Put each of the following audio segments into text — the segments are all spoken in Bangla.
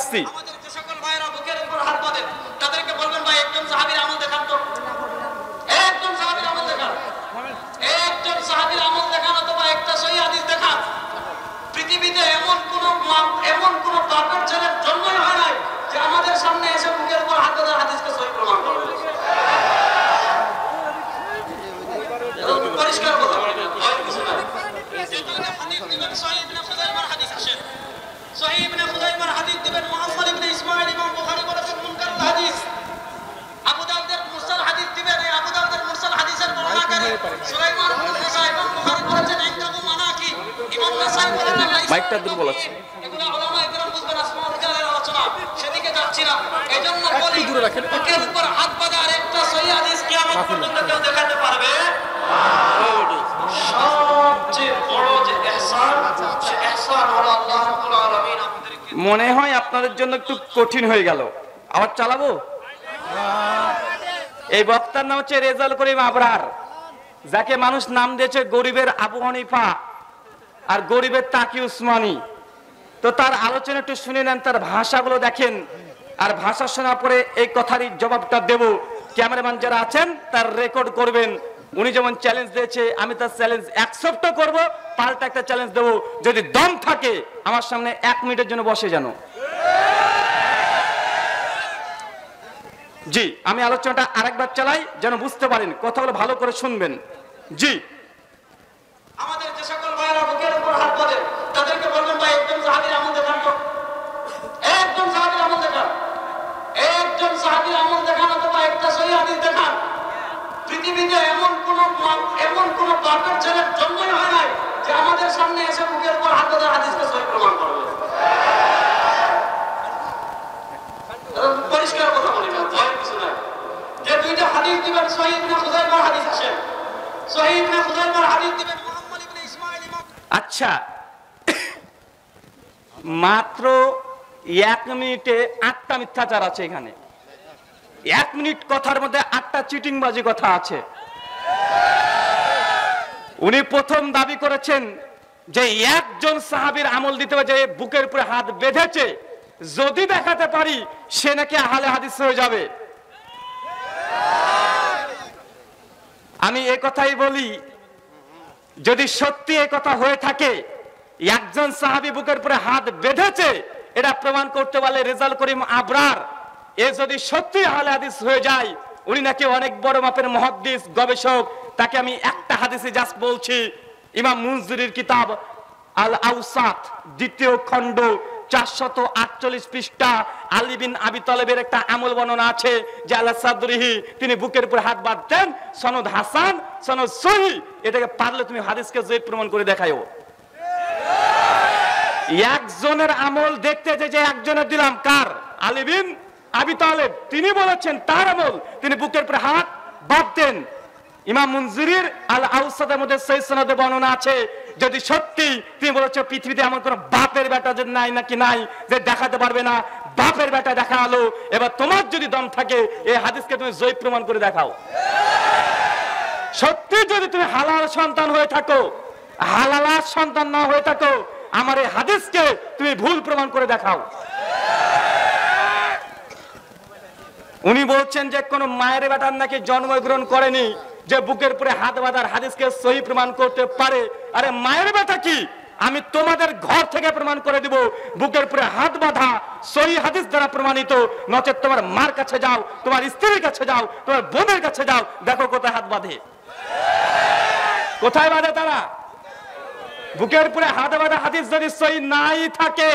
আসছি। আমাদের যে সকল ভাইরা বুকের উপর হাত বাঁধেন তাদেরকে বলবেন ভাই একজন সাহাবীর আমল দেখান তো, একজন সাহাবীর আমল দেখান, একজন সাহাবীর আমল দেখান অথবা একটা সহি হাদিস দেখান। পৃথিবীতে এমন কোন পাপের ছেলের জন্মই হয় নাই যে আমাদের সামনে এসে বুকের উপর হাত বাঁধার হাদিসকে সহি প্রমাণ করবে। পরিষ্কার কথা কিছু না। হাদিস দিবেন সহিহ ইবনে খুযাইমার হাদিস আসে, সহিহ ইবনে খুযাইমার হাদিস দিবেন মুহাম্মদ ইবনে ইসমাঈল ইমাম বুখারী বলেছেন মুনকার হাদিস। আবু দাউদের মুরসাল হাদিস দিবেন, এই আবু দাউদের মুরসাল হাদিসের বর্ণনাকারী সুলাইমান ইবনে নাসাই ইমাম বুখারী বলেছেন ইনদাহু মানাকি, ইমাম নাসাই বলেন মাইকটা দূর বলছে। এগুলো উলামা একরাম বুঝবেন, আসমা রিজালের আলোচনা সেদিকে যাচ্ছি না। এজন্য বলি বুকের উপর হাত বাঁধা আরেকটা সহিহ হাদিস কিয়ামত পর্যন্ত কেউ দেখাতে পারবে না। সবচেয়ে বড় যে ইহসান, সে ইহসান হলো আল্লাহ রাব্বুল আলামিন আমাদেরকে। মনে হয় আপনাদের জন্য একটু কঠিন হয়ে গেল, আবার চালাবো। এই বক্তার নাম হচ্ছে রেজাউল করিম আবরার, যাকে মানুষ নাম দিয়েছে গরিবের আবু হানিফা আর গরিবের তাকি উসমানী। তো তার আলোচনা একটু শুনে নেন, তার ভাষাগুলো দেখেন, আর ভাষা শোনার পরে এই কথারই জবাবটা দেব। ক্যামেরাম্যান যারা আছেন তার রেকর্ড করবেন। উনি যেমন চ্যালেঞ্জ দিয়েছে আমি তার চ্যালেঞ্জ অ্যাকসেপ্ট করব, পাল্টা একটা চ্যালেঞ্জ দেবো, যদি দম থাকে আমার সামনে 1 মিনিটের জন্য বসে যেন। জি, আমি আলোচনাটা আরেকবার চালাই যেন বুঝতে পারেন, কথাগুলো ভালো করে শুনবেন। জি, আমাদের যে সকল ভাইরা বুকের উপর হাত বাঁধেন তাদেরকে বলবেন ভাই একজন সাহাবীর আমল দেখান তো, একজন সাহাবীর আমল দেখান, একজন সাহাবীর আমল দেখান অথবা একটা সহিহ হাদিস দেখান। পৃথিবীতে এমন কোন পাপের ছেলের জন্মই হয় নাই যে আমাদের সামনে এসে বুকের উপর হাত বাঁধার হাদিসকে সহিহ প্রমাণ করবে। পরিষ্কার কথা বলি না, ভয় কিছু নাই। যে দুইটা হাদিস দিবেন সহিহ ইবনে খুযাইমার হাদিস আসে, সহিহ ইবনে খুযাইমার হাদিস দিবেন মুহাম্মদ ইবনে ইসমাঈল ইমাম। আচ্ছা, মাত্র 1 মিনিটে 8টা মিথ্যাচার আছে এখানে। 1 মিনিট কথার মধ্যে 8টা চিটিংবাজি কথা আছে। উনি প্রথম দাবি করেছেন যে একজন সাহাবীর আমল দিতে হবে যে বুকের উপরে হাত বেঁধেছে, যদি দেখাতে পারি সে নাকি আহলে হাদিস হয়ে যাবে। আমি এই কথাই বলি, যদি সত্যি এই কথা হয়ে থাকে একজন সাহাবী বুকের উপরে হাত বেঁধেছে, এটা প্রমাণ করতে পারলে রেজাউল করিম আবরার এ যদি সত্যি আহলে হাদিস হয়ে যায়, উনি নাকি অনেক বড় মাপের মুহাদ্দিস গবেষক। তাকে আমি একটা হাদিসে জাস্ট বলছি, ইমাম মুনজিরির কিতাব আল আওসাত 2য় খণ্ড 448 পৃষ্ঠা, আলী বিন আবি তালেবের একটা আমল বর্ণনা আছে যে আলা সাদরিহি, তিনি বুকের উপর হাত বাঁধতেন, সনদ হাসান, সনদ সহিহ। এটাকে পারলে তুমি হাদিসকে জয়ীফ প্রমাণ করে দেখাও। একজনের আমল দেখতে যে একজনের দিলাম, কার? আলী বিন আবি তালেব, তিনি বলেছেন তার আমল, তিনি বুকের উপর হাত বাঁধতেন। ইমাম মুনজিরির আল আওসাতের মধ্যে সহিহ সনদে বর্ণনা আছে, যদি সত্যি তুমি বলেছো পৃথিবীতে এমন কোন বাপের বেটা যে নাই নাকি নাই যে দেখাতে পারবে না, বাপের বেটা দেখা হলো। এবার তোমার যদি দম থাকে এই হাদিসকে তুমি জয়ীফ প্রমাণ করে দেখাও। সত্যি যদি তুমি হালাল সন্তান হয়ে থাকো, হালাল সন্তান না হয়ে থাকো, আমার এই হাদিসকে তুমি ভুল প্রমাণ করে দেখাও। উনি বলছেন যে কোন মায়ের বেটার নাকি জন্মগ্রহণ করেনি যে বুকের উপরে হাত বাঁধার হাদিসকে সহি প্রমাণ করতে পারে। আরে মায়ের বেটা কি, আমি তোমাদের ঘর থেকে প্রমাণ করে দিব বুকের উপরে হাত বাঁধা সহি হাদিস দ্বারা প্রমাণিত। নচেত তোমার মার কাছে যাও, তোমার স্ত্রীর কাছে যাও, তোমার বোনের কাছে যাও, দেখো কোথায় হাত বাঁধে, কোথায় বাঁধে তারা। বুকের উপরে হাত বাঁধা হাদিস যদি সহি নাই থাকে,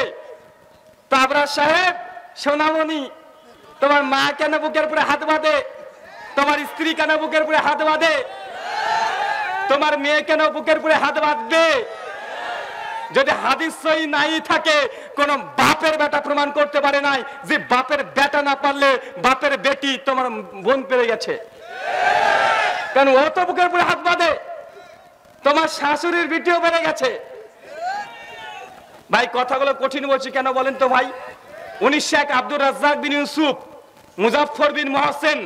তাবরা সাহেব সোনামণি, তোমার মা কেন বুকের উপরে হাত বাঁধে? তোমার স্ত্রী কেন বুকের উপরে হাত বাঁধে? তোমার মেয়ে কেন বুকের উপরে হাত বাঁধবে? যদি হাদিস সহি নাই থাকে, কোন বাপের বেটা প্রমাণ করতে পারে নাই যে বাপের বেটা না পারলে বাপের বেটি তোমার বোন পেরে গেছে, কারণ ও তো বুকের উপরে হাত বাঁধে। তোমার শাশুড়ির বেটিও বেড়ে গেছে। ভাই কথাগুলো কঠিন বলছি কেন বলেন তো ভাই? 19 শেখ আব্দুর রাজ্জাক বিন ইউসুফ, মুজাফফর বিন মুহসিন,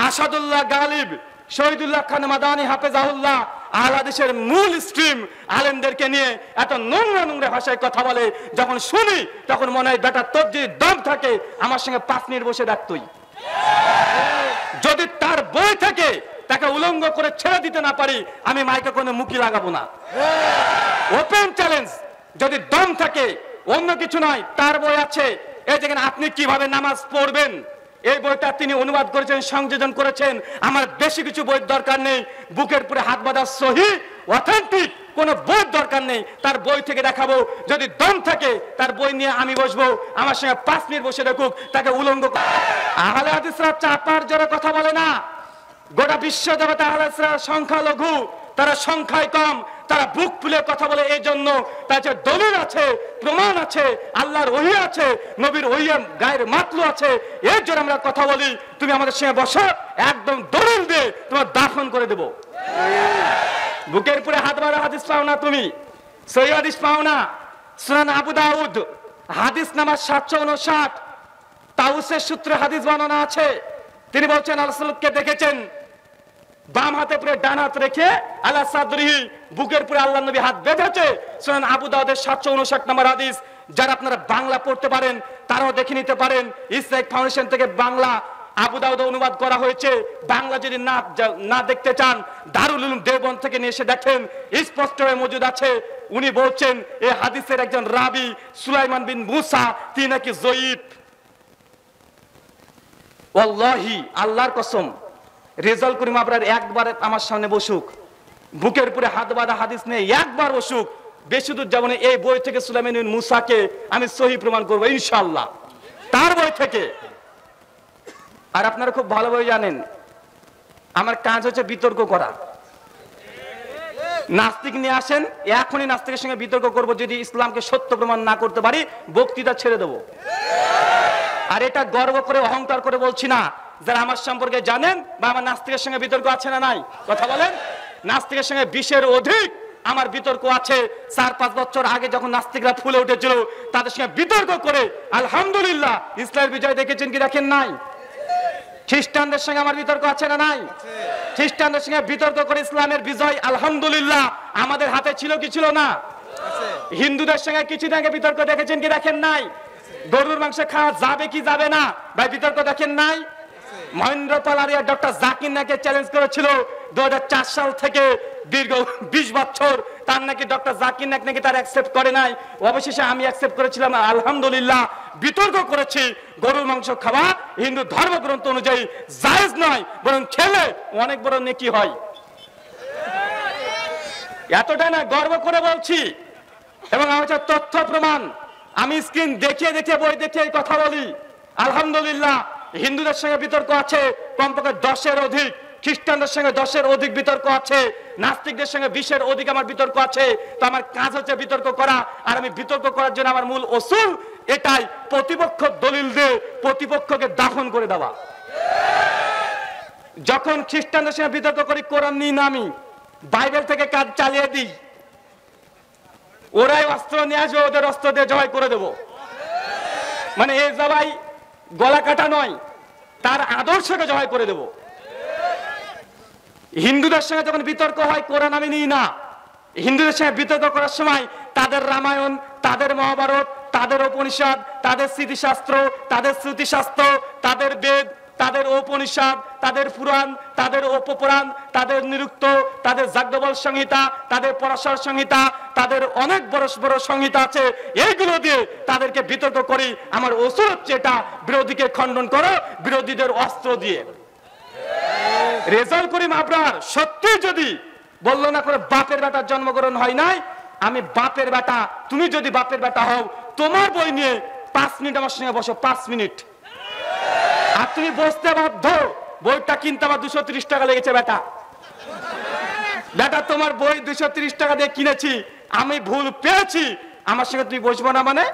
আসাদুল্লাহ গালিব, শহীদুল্লাহ খান মাদানী হাফেজাহুল্লাহ, আহলে হাদিসের মূল স্ট্রিম আলেমদেরকে নিয়ে এত নোংরা নোংরা ভাষায় কথা বলে, যখন শুনি তখন মনে হয় বেটা তোর যদি দম থাকে আমার সঙ্গে 5 মিনিট বসে রাখ। তুই যদি তার বই থেকে তাকে উলঙ্গ করে ছেড়ে দিতে না পারি, আমি মাইকে কোনো মুখি লাগাবো না। ওপেন চ্যালেঞ্জ, যদি দম থাকে, অন্য কিছু নয়, তার বই আছে। এই যেখানে আপনি কিভাবে নামাজ পড়বেন এই বইটা তিনি অনুবাদ করেছেন, সংযোজন করেছেন। আমার বেশি কিছু বইয়ের দরকার নেই, বুকের উপরে হাত বাঁধা সহি অথেন্টিক কোন বইয়ের দরকার নেই। তার বই থেকে দেখাবো, যদি দম থাকে তার বই নিয়ে আমি বসবো, আমার সঙ্গে 5 মিনিট বসে দেখুক, তাকে উলঙ্গ। আহলে হাদিসরা চাপার জোরে কথা বলে না। গোটা বিশ্ব জগতে আহলে হাদিসরা সংখ্যালঘু, তারা সংখ্যায় কম, তারা বুক ফুলে কথা বলে। এই জন্য তাদের দলিল আছে, প্রমাণ আছে, আল্লাহর ওহী আছে, নবীর ওহী গায়ের মাতলু আছে। এর জন্য আমরা কথা বলি। তুমি আমাদের সঙ্গে বসো, একদম দলিল দিয়ে তোমার দাফন করে দেব। বুকের উপরে হাত বাঁধা হাদিস পাও না, তুমি সহিহ হাদিস পাও না। সুনান আবু দাউদ হাদিস নাম্বার 759, তাউসের সূত্রে হাদিস বর্ণনা আছে। তিনি বলছেন রাসূলকে দেখেছেন বাম হাতে পুরো ডান হাত রেখে আলা সাদরিহি, বুকের পুরো আল্লাহর নবী হাত বেঁধেছে। সুনান আবু দাউদের 759 নম্বর হাদিস। যারা আপনারা বাংলা পড়তে পারেন তারাও দেখে নিতে পারেন। ইসলামিক ফাউন্ডেশন থেকে বাংলা আবু দাউদ অনুবাদ করা হয়েছে। বাংলা যদি না দেখতে চান, দারুল উলুম দেওবন্দ থেকে নিয়ে এসে দেখেন, স্পষ্ট হয়ে মজুদ আছে। উনি বলছেন এই হাদিসের একজন রাবি সুলাইমান বিন মুসা, তিনি নাকি জয়ীফ। ওয়াল্লাহি, আল্লাহর কসম, রেজাল করিম আবরার একবার আমার সামনে বসুক, বুকের উপরে হাত বাঁধা হাদিস নিয়ে একবার বসুক, বেশি দূর যাব না। এই বই থেকে সুলাইমান বিন মুসাকে আমি সহি প্রমাণ করবো ইনশাআল্লাহ, তার বই থেকে। আর আপনারা খুব ভালোভাবে জানেন আমার কাজ হচ্ছে বিতর্ক করা। নাস্তিক নিয়ে আসেন, এখনই নাস্তিকের সঙ্গে বিতর্ক করব। যদি ইসলামকে সত্য প্রমাণ না করতে পারি, বক্তৃতা ছেড়ে দেব। আর এটা গর্ব করে অহংকার করে বলছি না। যারা আমার সম্পর্কে জানেন বা আমার নাস্তিকের সঙ্গে বিতর্ক আছে না নাই, কথা বলেন। নাস্তিকের সঙ্গে 20-এর অধিক আমার বিতর্ক আছে। 4-5 বছর আগে যখন নাস্তিকরা ফুলে উঠেছিল, তাদের সঙ্গে বিতর্ক করে আলহামদুলিল্লাহ ইসলামের বিজয় দেখেছেন কি দেখেন নাই? খ্রিস্টানদের সঙ্গে আমার বিতর্ক আছে না নাই? খ্রিস্টানদের সঙ্গে বিতর্ক করে ইসলামের বিজয় আলহামদুলিল্লাহ আমাদের হাতে ছিল কি ছিল না? হিন্দুদের সঙ্গে কিছুদিন আগে বিতর্ক দেখেছেন কি দেখেন নাই? গরুর মাংস খাওয়া যাবে কি যাবে না ভাই, বিতর্ক দেখেন নাই? মহেন্দ্র পাল আর ডক্টর জাকির নাকি চ্যালেঞ্জ করেছিল 2004 সাল থেকে দীর্ঘ 20 বছর, তার নাকি ডক্টর জাকির নাকি তার অ্যাকসেপ্ট করে নাই। অবশেষে আমি অ্যাকসেপ্ট করেছিলাম, আলহামদুলিল্লাহ। বিতর্ক করেছি, গরুর মাংস খাওয়া হিন্দু ধর্মগ্রন্থ অনুযায়ী জায়েজ নয়, বরং খেলে অনেক বড় নেকি হয়। এতটা না, গর্ব করে বলছি। এবং আমার তথ্য প্রমাণ আমি স্ক্রিন দেখিয়ে দেখিয়ে বই দেখিয়ে কথা বলি। আলহামদুলিল্লাহ হিন্দুদের সঙ্গে বিতর্ক আছে কমপক্ষে 10-এর অধিক, খ্রিস্টানদের সঙ্গে 10-এর অধিক বিতর্ক আছে, নাস্তিকদের সঙ্গে 20-এর অধিক আমার বিতর্ক আছে। তো আমার কাজ হচ্ছে বিতর্ক করা। আর আমি বিতর্ক করার জন্য আমার মূল অসুল এটাই, প্রতিপক্ষ দলিল দিয়ে প্রতিপক্ষকে দাফন করে দেওয়া। যখন খ্রিস্টানদের সঙ্গে বিতর্ক করি, কোরআন নিয়ে নামি, বাইবেল থেকে কাজ চালিয়ে দিই। ওরাই অস্ত্র নিয়ে আসবে, ওদের অস্ত্র দিয়ে জয় করে দেব। মানে এই জবাই গলা কাটা নয়, তার আদর্শকে জয় করে দেব। হিন্দুদের সঙ্গে যখন বিতর্ক হয়, কোরআন আমি নিই না। হিন্দুদের সঙ্গে বিতর্ক করার সময় তাদের রামায়ণ, তাদের মহাভারত, তাদের উপনিষদ, তাদের স্মৃতিশাস্ত্র, তাদের শ্রুতিশাস্ত্র, তাদের বেদ, তাদের উপনিষদ, তাদের পুরাণ, তাদের উপপুরাণ, তাদের নিরুক্ত, তাদের যাজ্ঞবল সংহিতা, তাদের পরাশর সংহিতা, তাদের অনেক বড় বড় সংহিতা আছে। এইগুলো দিয়ে তাদেরকে বিতর্ক করি। আমার ওসর হচ্ছে এটা, বিরোধীকে খণ্ডন করো বিরোধীদের অস্ত্র দিয়ে। রেজাল করিম আবরার সত্যি যদি বললো না করে বাপের বেটার জন্মগ্রহণ হয় নাই, আমি বাপের বেটা, তুমি যদি বাপের বেটা হও, তোমার বই নিয়ে 5 মিনিট আমার সঙ্গে বসো, 5 মিনিট। আর তুমি বসতে বাধ্য, বইটা কিনতে আমার 230 টাকা লেগেছে। বেটা বেটা তোমার বই 230 টাকা দিয়ে কিনেছি, আমি ভুল পেয়েছি, আমার সঙ্গে তুমি বসবো না মানে?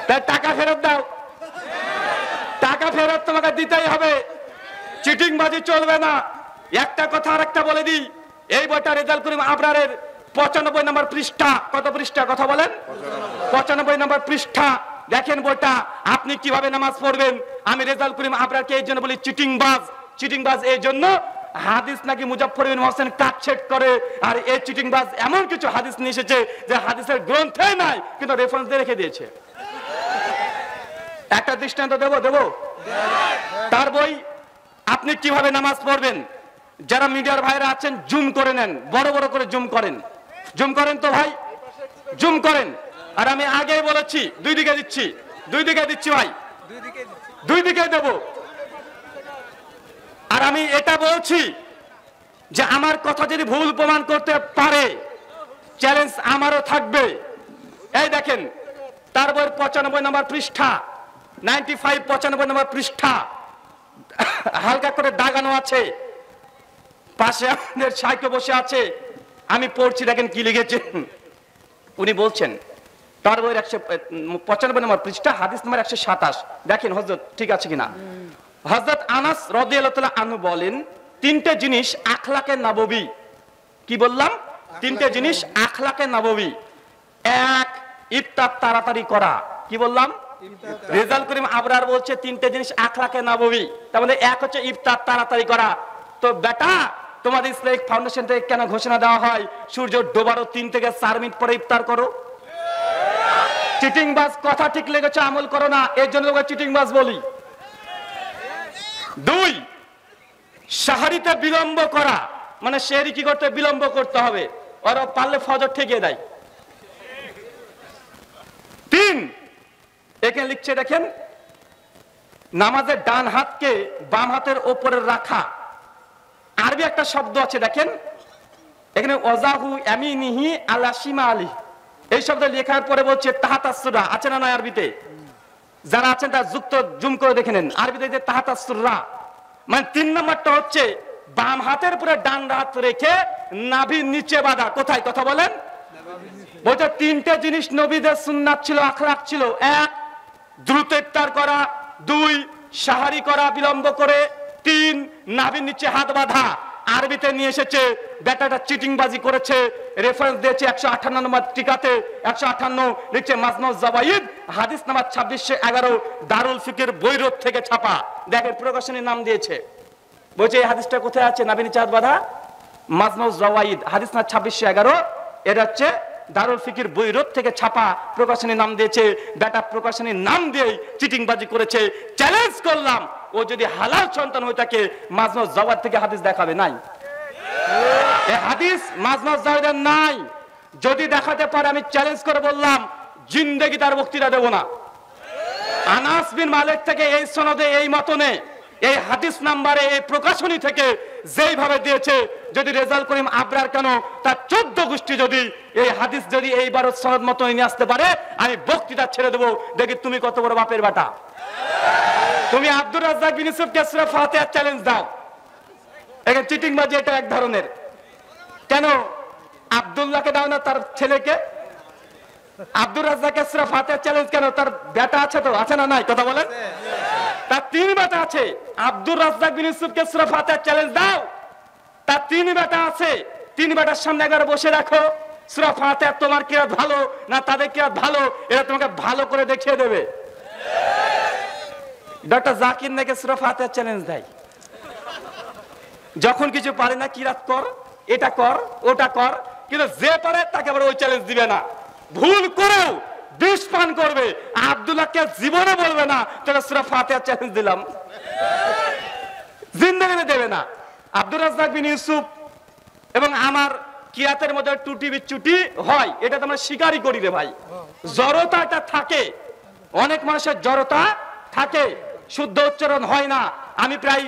তাই টাকা ফেরত দাও। টাকা ফেরত তোমাকে দিতেই হবে, চিটিংবাজি চলবে না। একটা কথা আর একটা বলে দিই, এই বইটা রেজাল করিম আবরারের 95 নম্বর পৃষ্ঠা। কত পৃষ্ঠা কথা বলেন? 95 নম্বর পৃষ্ঠা। দেখেন বইটা, আপনি কিভাবে নামাজ পড়বেন। আমি রেজাল করিম আবরারকে এই জন্য বলি চিটিংবাজ। চিটিংবাজ এই জন্য, হাদিস নাকি মুজাফফর বিন মহসিন কাটছেট করে, আর এই চিটিংবাজ এমন কিছু হাদিস নিয়ে এসেছে যে হাদিসের গ্রন্থে নাই কিন্তু রেফারেন্স দিয়ে রেখে দিয়েছে। একটা দৃষ্টান্ত দেব তার বই। আপনি কিভাবে নামাজ পড়বেন, যারা মিডিয়ার ভাইরা আছেন জুম করে নেন, বড় বড় করে জুম করেন তো ভাই, জুম করেন। আর আমি আগেই বলেছি দুই দিকে দিচ্ছি ভাই, দুই দিকে দেব। আর আমি এটা বলছি যে আমার কথা যদি ভুল প্রমাণ করতে পারে চ্যালেঞ্জ আমারও থাকবে। এই দেখেন তার বইয়ের 95 নম্বর পৃষ্ঠা, 95 নম্বর পৃষ্ঠা হালকা করে দাগানো আছে, পাশে আমাদের সাইকে বসে আছে, আমি পড়ছি, দেখেন কি লিখেছেন। উনি বলছেন তার বইয়ের 195 নম্বর পৃষ্ঠা হাদিস নম্বর 127, দেখেন হযরত ঠিক আছে কিনা। হযরত আনাস রাদিয়াল্লাহু তাআলা আনহু বলেন, তিনটে জিনিস আখলাকে নববী। কি বললাম? তিনটে জিনিস আখলাকে নববী। এক, ইফতার তাড়াতাড়ি করা। কি বললাম? রেজাল করিম আবরার বলছে তিনটে জিনিস আখলাকে নববী, তার মধ্যে এক হচ্ছে ইফতার তাড়াতাড়ি করা। তো বেটা তোমাদের ইসলামিক ফাউন্ডেশন থেকে কেন ঘোষণা দেওয়া হয় সূর্য ডোবারও 3 থেকে 4 মিনিট পরে ইফতার করো? চিটিংবাজ, কথা ঠিক লেগেছে আমল করো না, এর জন্য চিটিংবাজ বলি। 2, সাহারিতে বিলম্ব করা, মানে সেহরি কি করতে বিলম্ব করতে হবে, ওরা পারলে ফজর ঠেকিয়ে দেয়। 3, এখানে লিখছে দেখেন, নামাজের ডান হাতকে বাম হাতের উপরে রাখা। আরবি একটা শব্দ আছে দেখেন এখানে, ওয়াজাহু ইয়ামিনিহি আলা শিমালি, এই শব্দ লেখার পরে বলছে তাহাতাসসুরা, আছে না নয় আরবিতে? যারা আছেন তারা যুক্ত জুম করে দেখে নেন, আরবিতে যে তাহাতাসসুরা, মানে 3 নম্বরটা হচ্ছে বাম হাতের উপরে ডান হাত রেখে নাভির নিচে বাঁধা। কোথায়? কথা বলেন। বলতে তিনটে জিনিস নবীদের সুন্নাত ছিল, আখলাক ছিল। 1, দ্রুত ইফতার করা। 2, সাহারি করা বিলম্ব করে। 3, নাভির নিচে হাত বাঁধা। আরবিতে নিয়ে এসেছে, বেটাটা চিটিংবাজি করেছে, রেফারেন্স দিয়েছে 158 নম্বর টিকাতে, 158 লিখছে মাজমুজ জাওয়াইদ হাদিস নাম্বার 2611, দারুল ফিকের বৈরত থেকে ছাপা। দেখেন প্রকাশনীর নাম দিয়েছে, বলছে এই হাদিসটা কোথায় আছে, নাভির নিচে হাত বাঁধা, মাজমুজ জাওয়াইদ হাদিস নাম্বার 2611, এটা হচ্ছে দারুল ফিকির বৈরত থেকে ছাপা, প্রকাশনীর নাম দিয়েছে। বেটা প্রকাশনীর নাম দিয়েই চিটিংবাজি করেছে। চ্যালেঞ্জ করলাম ও যদি হালাল সন্তান হয়ে থাকে মাজমুজ জাওয়াইদ থেকে হাদিস দেখাবে। নাই, এই হাদিস মাজমুজ জাওয়াইদের নাই। যদি দেখাতে পারে আমি চ্যালেঞ্জ করে বললাম জিন্দেগি তার বক্তৃতা দেব না। আনাস বিন মালিক থেকে এই সনদে এই মতনে এই হাদিস নাম্বারে এই প্রকাশনী থেকে যেইভাবে দিয়েছে, যদি রেজাল করিম আবরার কেন তার 14 গোষ্ঠী যদি এই হাদিস যদি এইবার সনদ মতো নিয়ে আসতে পারে আমি বক্তৃতা ছেড়ে দেবো। দেখি তুমি কত বড় বাপের বেটা। তুমি আব্দুর রাজ্জাক বিন ইউসুফকে সূরা ফাতিহা চ্যালেঞ্জ দাও, এখানে চিটিংবাজি এটা এক ধরনের। কেন আব্দুল্লাহকে দাও না তার ছেলেকে? আব্দুর রাজ্জাককে সূরা ফাতিহা চ্যালেঞ্জ কেন? তার বেটা আছে তো, আছে না নাই? কথা বলেন। তার 3 বেটা আছে। আব্দুর রাজ্জাক বিন ইউসুফকে সূরা ফাতিহা চ্যালেঞ্জ দাও, তার 3 বেটা আছে। 3 বেটার সামনে একবার বসে রাখো, সূরা ফাতিহা তোমার কিরাত ভালো না তাদের কিরাত ভালো, এরা তোমাকে ভালো করে দেখিয়ে দেবে। ডক্টর জাকির নাকি সূরা ফাতিহা চ্যালেঞ্জ দেয়, যখন কিছু পারে না কিরাত কর, এটা কর, ওটা কর, কিন্তু যে পারে তাকে আবার ওই চ্যালেঞ্জ দিবে না। ভুল করেও বিষ পান করবে, আব্দুল্লাহকে জীবনে বলবে না তোকে সূরা ফাতিহা চ্যালেঞ্জ দিলাম, জিন্দেগিতে দেবে না। আব্দুর রাজ্জাক বিন ইউসুফ এবং আমার কিরাতের মধ্যে টুটি বিচ্যুটি হয়, এটা তো আমরা স্বীকারই করি রে ভাই। জড়তাটা থাকে, অনেক মানুষের জড়তা থাকে, শুদ্ধ উচ্চারণ হয় না। আমি প্রায়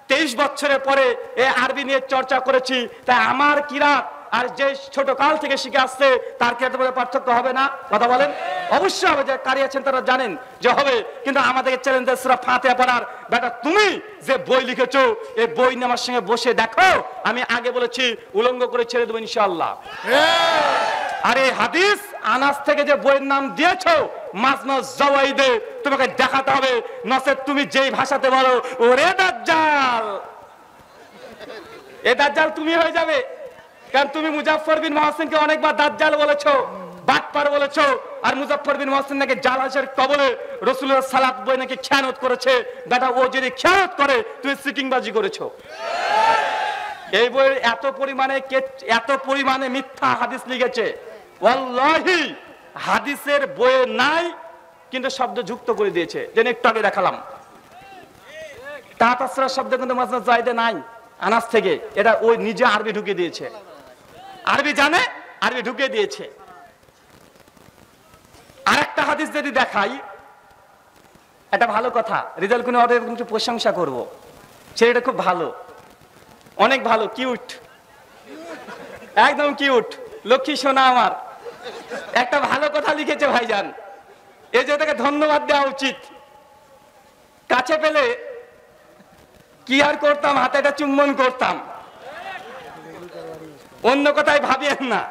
23 বছরের পরে এই আরবি নিয়ে চর্চা করেছি, তাই আমার কিরাত আর যে ছোট কাল থেকে শিখে আসছে তার কিরাতের মধ্যে পার্থক্য হবে না? কথা বলেন। অবশ্যই হবে, যে কারি আছেন তারা জানেন যে হবে, কিন্তু আমাদেরকে চ্যালেঞ্জ সূরা ফাতিহা পড়ার। বেটা তুমি যে বই লিখেছো এই বই নিয়ে আমার সঙ্গে বসে দেখো, আমি আগে বলেছি উলঙ্গ করে ছেড়ে দেবো ইনশাআল্লাহ। আর এই হাদিস আনাস থেকে যে বইয়ের নাম দিয়েছো মাজমুজ জাওয়াইদে তোমাকে দেখাতে হবে, নচেত তুমি যেই ভাষাতে বলো ওরে দাজ্জাল, এ দাজ্জাল তুমি হয়ে যাবে। কারণ তুমি মুজাফফর বিন মহসিনকে অনেকবার দাজ্জাল বলেছো, বাটপার বলেছো, আর মুজাফফর বিন মহসিন নাকি জালাশের কবলে রাসূলুল্লাহ সালাত বই নাকি খেয়ানত করেছে। বেটা ও যদি খেয়ানত করে তুমি সিটিংবাজি করেছো। এই বইয়ের এত পরিমাণে মিথ্যা হাদিস লিখেছে, ওয়াল্লাহি হাদিসের বইয়ে নাই, কিন্তু শব্দ যুক্ত করে দিয়েছে। যেন একটু আগে দেখালাম, তাতাসরা শব্দ কিন্তু মাসনাদ জায়েদে নাই আনাস থেকে, এটা ওই নিজে আরবি ঢুকিয়ে দিয়েছে, আরবি জানে, আরবি ঢুকিয়ে দিয়েছে। আরেকটা হাদিস যদি দেখাই, এটা ভালো কথা, রিজাল্ট কোন অর্ডার কিন্তু প্রশংসা করব, ছেলেটা খুব ভালো, অনেক ভালো, কিউট, একদম কিউট, লক্ষ্মী সোনা আমার, একটা ভালো কথা লিখেছে ভাইজান, এই যে তাকে ধন্যবাদ দেওয়া উচিত। কাছে পেলে কি আর করতাম, হাতে একটা চুম্বন করতাম, অন্য কথায় ভাবিয়েন না।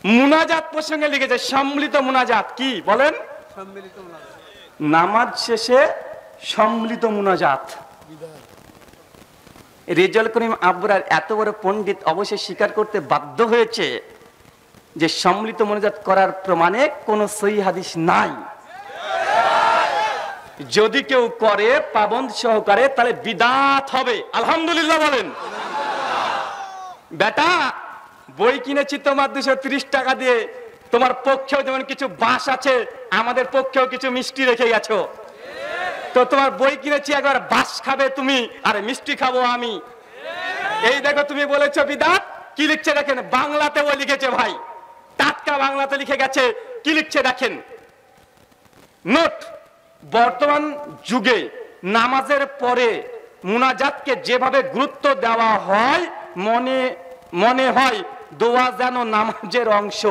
মুনাজাত প্রসঙ্গে লিখেছে, সম্মিলিত মুনাজাত। কি বলেন? নামাজ শেষে সম্মিলিত মুনাজাত। রেজাউল করিম আবরার এত বড় পণ্ডিত অবশ্যই স্বীকার করতে বাধ্য হয়েছে যে সম্মিলিত মুনাজাত করার প্রমাণে কোনো সহিহ হাদিস নাই। যদি কেউ করে পাবন্দ সহকারে, তাহলে বিদআত হবে। আলহামদুলিল্লাহ বলেন। বেটা, বই কিনেছি তোমার 230 টাকা দিয়ে, তোমার পক্ষেও যেমন কিছু বাস আছে, আমাদের পক্ষেও কিছু মিষ্টি রেখে গেছো। তো তোমার বই কিনেছি, একবার বাস খাবে তুমি, আর মিষ্টি খাবো আমি। এই দেখো, তুমি বলেছো বিদআত, কি লিখছে দেখেন, বাংলাতে ও লিখেছে ভাই, টাটকা বাংলাতে লিখে গেছে। কি লিখছে দেখেন, নোট, বর্তমান যুগে নামাজের পরে মুনাজাতকে যেভাবে গুরুত্ব দেওয়া হয়, মনে হয় দোয়া যেন নামাজের অংশ।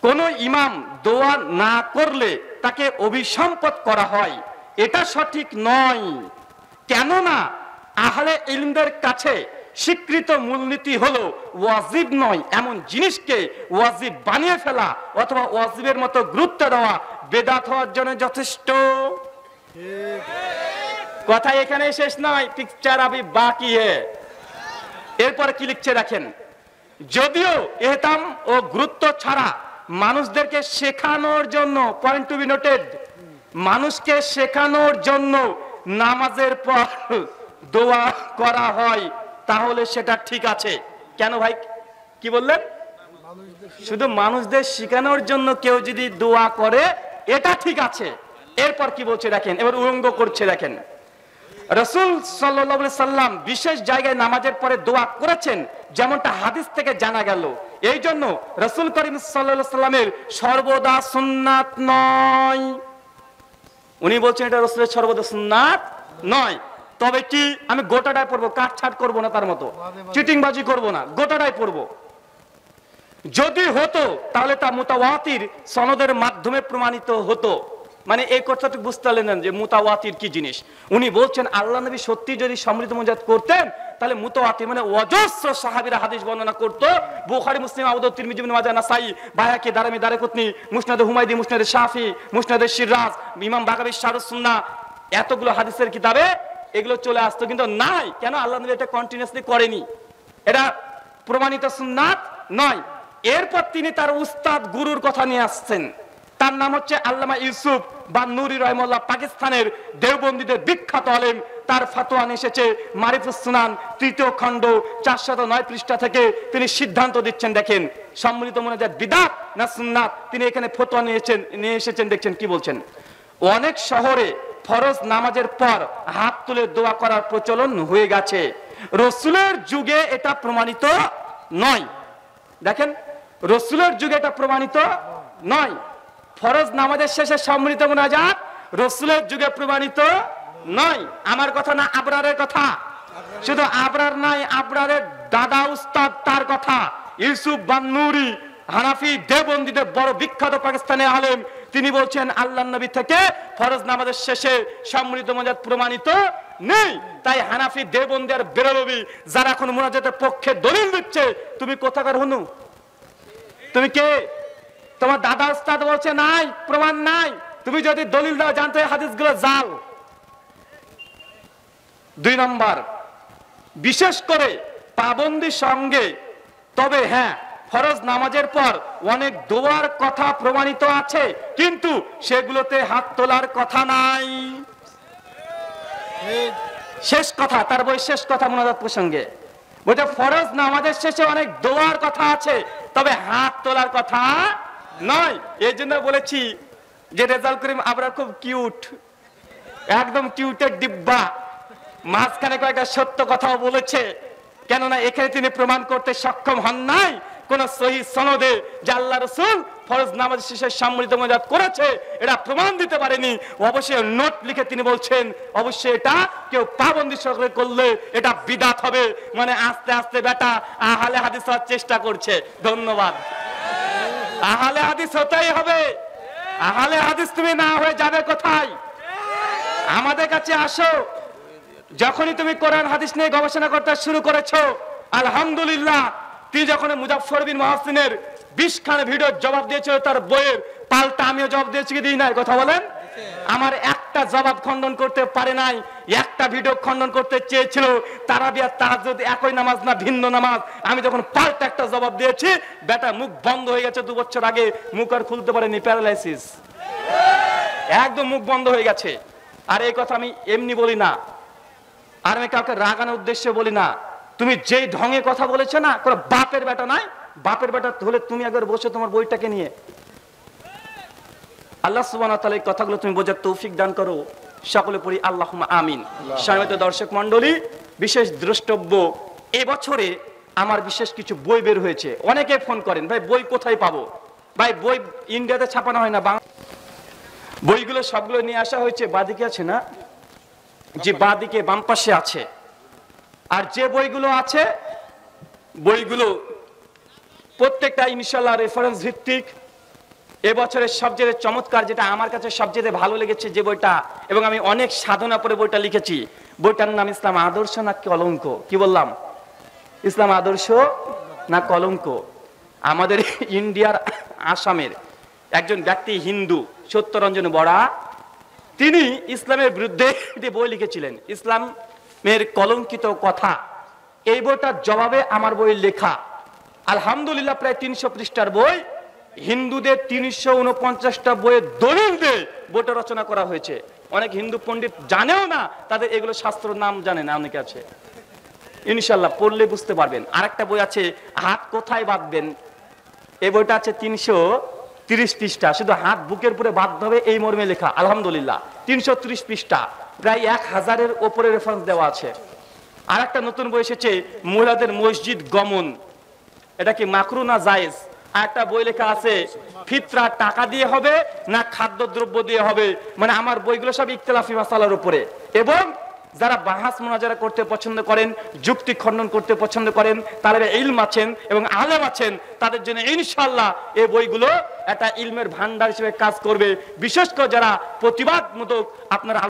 কোন ইমাম দোয়া না করলে তাকে অভিসম্পদ করা হয়, এটা সঠিক নয়। কেননা আহলে ইলমদের কাছে স্বীকৃত মূলনীতি হলো ওয়াজিব নয় এমন জিনিসকে ওয়াজিব বানিয়ে ফেলা অথবা ওয়াজিবের মতো গুরুত্ব দেওয়া বেদাত হওয়ার জন্য যথেষ্ট। কথা এখানে শেষ নয়, পিকচার আবি বাকি হে। এরপরে কি লিখছে দেখেন, যদিও এহতাম ও গুরুত্ব ছাড়া মানুষদেরকে শেখানোর জন্য, পয়েন্ট টু বি নোটেড, মানুষকে শেখানোর জন্য নামাজের পর দোয়া করা হয়, তাহলে সেটা ঠিক আছে। কেন ভাই, কি বললেন? শুধু মানুষদের শেখানোর জন্য কেউ যদি দোয়া করে, এটা ঠিক আছে। এরপর কি বলছে দেখেন, এবার উলঙ্গ করছে দেখেন, রাসূল সাল্লাল্লাহু আলাইহি সাল্লাম বিশেষ জায়গায় নামাজের পরে দোয়া করেছেন, যেমনটা হাদিস থেকে জানা গেল। এই জন্য রাসূল করিম সাল্লাল্লাহু আলাইহি সাল্লামের সর্বদা সুন্নাত নয়। উনি বলছেন এটা রাসূলের সর্বদা সুন্নাত নয়। তবে কি আমি গোটাটাই পড়বো, কাটছাট করবো না, তার মতো চিটিংবাজি করবো না, গোটাটাই পড়বো। যদি হতো তাহলে তা মুতাওয়াতির সনদের মাধ্যমে প্রমাণিত হতো। মানে এই কথাটা বুঝতে পারলেন যে মুতাওয়াতির কি জিনিস। উনি বলছেন আল্লাহ নবী সত্যি যদি সম্মিলিত মুনাজাত করতেন, তাহলে মুতাওয়াতির মানে অজস্র সাহাবীরা হাদিস বর্ণনা করত। বুখারী, মুসলিম, আবু দাউদ, তিরমিজি, ইবনে মাজাহ, নাসাই, বাইহাকি, দারামি, দারাকুতনি, মুসনাদে হুমায়দি, মুসনাদে শাফি, মুসনাদে শিরাজ, ইমাম বাগাবী শারহুস সুন্নাহ, এতগুলো হাদিসের কিতাবে এগুলো চলে আসতো, কিন্তু নাই। কেন? আল্লাহ নবী এটা কন্টিনিউয়াসলি করেনি, এটা প্রমাণিত সুন্নাত নয়। এরপর তিনি তার উস্তাদ গুরুর কথা নিয়ে আসছেন, তার নাম হচ্ছে আল্লামা ইউসুফ বান্নুরি রাহিমাহুল্লাহ, পাকিস্তানের দেওবন্দীদের বিখ্যাত আলেম। তার ফতোয়া এসেছে মারিফুস সুনান 3য় খণ্ড 409 পৃষ্ঠা থেকে। তিনি সিদ্ধান্ত দিচ্ছেন, দেখেন সম্মিলিত মুনাজাত বিদআত না সুন্নাত। তিনি এখানে ফতোয়া নিয়ে এসেছেন, দেখছেন কি বলছেন। অনেক শহরে ফরজ নামাজের পর হাত তুলে দোয়া করার প্রচলন হয়ে গেছে, রাসূলের যুগে এটা প্রমাণিত নয়। দেখেন, রাসূলের যুগে এটা প্রমাণিত নয়। ফরজ নামাজের শেষে সম্মিলিত মুনাজাত রাসূলের যুগে প্রমাণিত নয়। আমার কথা না, আবরারের কথা। শুধু আবরার নাই, আবরারের দাদা উস্তাদ, তার কথা ইউসুফ বান্নুরি, হানাফি দেওবন্দীদের বড় বিখ্যাত পাকিস্তানের আলেম। তিনি বলছেন আল্লাহর নবী থেকে ফরজ নামাজের শেষে সম্মিলিত মুনাজাত প্রমাণিত নেই। তাই হানাফি, দেওবন্দি আর বেরলভী যারা এখন মুনাজাতের পক্ষে দলিল দিচ্ছে, তুমি কোথাকার হনু? তুমি কে? তোমার দাদা উস্তাদ বলছে নাই, প্রমাণ নাই। তুমি যদি দলিল দাও, জানতে হাদিসগুলো জাল। 2 নম্বর, বিশেষ করে পাবন্দির সঙ্গে, তবে হ্যাঁ ফরজ নামাজের পর অনেক দোয়ার কথা প্রমাণিত আছে, কিন্তু সেগুলোতে হাত তোলার কথা নাই। শেষ কথা, তার বই শেষ কথা মুনাজাত প্রসঙ্গে বইটা ফরজ নামাজের শেষে অনেক দোয়ার কথা আছে, তবে হাত তোলার কথা নয়। এই জন্য বলেছি যে রেজাউল করিম আবরার খুব কিউট, একদম কিউটের ডিব্বা। মাঝখানে কয়েকটা সত্য কথাও বলেছে, কেননা এখানে তিনি প্রমাণ করতে সক্ষম হন নাই কোন সহিহ সনদে যে আল্লাহ রাসূল ফরজ নামাজ শেষে সম্মিলিত মুনাজাত করেছে, এটা প্রমাণ দিতে পারেনি। অবশ্যই নোট লিখে তিনি বলছেন অবশ্যই এটা কেউ পাবন্দি সহকারে করলে এটা বিদআত হবে। মানে আস্তে আস্তে বেটা আহলে হাদিস হওয়ার চেষ্টা করছে। ধন্যবাদ। আহলে হাদিস হতেই হবে। আহলে হাদিস তুমি না হয়ে যাবে কোথায়? আমাদের কাছে আসো। যখনই তুমি কোরআন হাদিস নিয়ে গবেষণা করতে শুরু করেছো, আলহামদুলিল্লাহ, তুই যখন মুজাফফর বিন মুহসিনের 20 খান ভিডিওর জবাব দিয়েছিল, তার বইয়ের পাল্টা আমিও জবাব দিয়েছি কি দিই নাই? কথা বলেন। আমার একটা জবাব খণ্ডন করতে পারে নাই, একটা ভিডিও খণ্ডন করতে চেয়েছিল। তারাবি আর তাহাজ্জুদ একই নামাজ না ভিন্ন নামাজ? আমি যখন পাল্টা একটা জবাব দিয়েছি, বেটা মুখ বন্ধ হয়ে গেছে। 2 বছর আগে মুখ আর খুলতে পারেনি, প্যারালাইসিস, একদম মুখ বন্ধ হয়ে গেছে। আর এই কথা আমি এমনি বলি না, আর আমি কাউকে রাগানোর উদ্দেশ্যে বলি না। তুমি যেই ঢঙে কথা বলেছো না, কোনো বাপের বেটা নাই। বাপের বেটা হলে তুমি একবার বসে তোমার বইটাকে নিয়ে। আল্লাহ সুবহানাহু ওয়া তাআলা এই কথাগুলো তুমি বোঝার তৌফিক দান করো। সকলে পড়ি আল্লাহুম্মা আমিন। সম্মানিত দর্শক মণ্ডলী, বিশেষ দ্রষ্টব্য, এবছরে আমার বিশেষ কিছু বই বের হয়েছে। অনেকে ফোন করেন, ভাই বই কোথায় পাবো? ভাই বই ইন্ডিয়াতে ছাপানো হয় না, বইগুলো সবগুলো নিয়ে আসা হয়েছে। বাদিকে আছে না? যে বাদিকে বাম পাশে আছে। আর যে বইগুলো আছে, বইগুলো প্রত্যেকটা ইনশাআল্লাহ রেফারেন্স ভিত্তিক। এবছরের সবচেয়ে চমৎকার, যেটা আমার কাছে সবচেয়ে ভালো লেগেছে যে বইটা, এবং আমি অনেক সাধনা করে বইটা লিখেছি, বইটার নাম ইসলাম আদর্শ না কলঙ্ক? কি বললাম? ইসলাম আদর্শ না কলঙ্ক? আমাদের ইন্ডিয়ার আসামের একজন ব্যক্তি হিন্দু, সত্যরঞ্জন বড়া, তিনি ইসলামের বিরুদ্ধে একটি বই লিখেছিলেন, ইসলামের কলঙ্কিত কথা। এই বইটার জবাবে আমার বই লেখা। আলহামদুলিল্লাহ, প্রায় 300 পৃষ্ঠার বই। হিন্দুদের 349টা বইয়ের দলিল দিয়ে বইটা রচনা করা হয়েছে। অনেক হিন্দু পণ্ডিত জানেও না, তাদের এগুলো শাস্ত্র নাম জানে না অনেকে আছে। ইনশাল্লাহ পড়লে বুঝতে পারবেন। আরেকটা বই আছে, হাত কোথায় বাঁধবেন। এই বইটা আছে 330 পৃষ্ঠা, শুধু হাত বুকের উপরে বাঁধতে হবে এই মর্মে লেখা। আলহামদুলিল্লাহ 330 পৃষ্ঠা, প্রায় 1000-এর ওপরে রেফারেন্স দেওয়া আছে। আর একটা নতুন বই এসেছে, মহিলাদের মসজিদ গমন, এটা কি মাকরু না জায়েজ। আর একটা বই লেখা আছে, ফিতরা টাকা দিয়ে হবে না খাদ্যদ্রব্য দিয়ে হবে। মানে আমার বইগুলো সব ইখতিলাফি মাসালার উপরে। এবং যারা বাহাস মুনাজারা করতে পছন্দ করেন, যুক্তি খণ্ডন করতে পছন্দ করেন, তারা ইলম আছেন এবং আলেম আছেন, তাদের জন্য ইনশাআল্লাহ এই বইগুলো একটা ইলমের ভান্ডার হিসেবে কাজ করবে। বিশেষ করে যারা প্রতিবাদমূলক আপনারা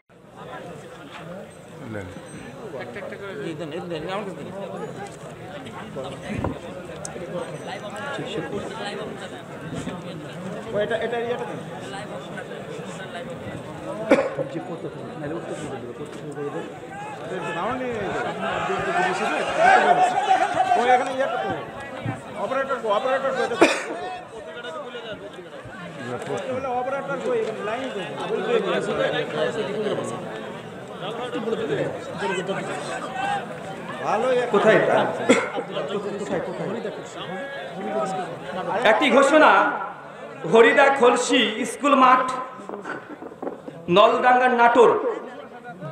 একটি ঘোষণা, হরিদা খলসি স্কুল মাঠ, নলডাঙ্গা, নাটোর,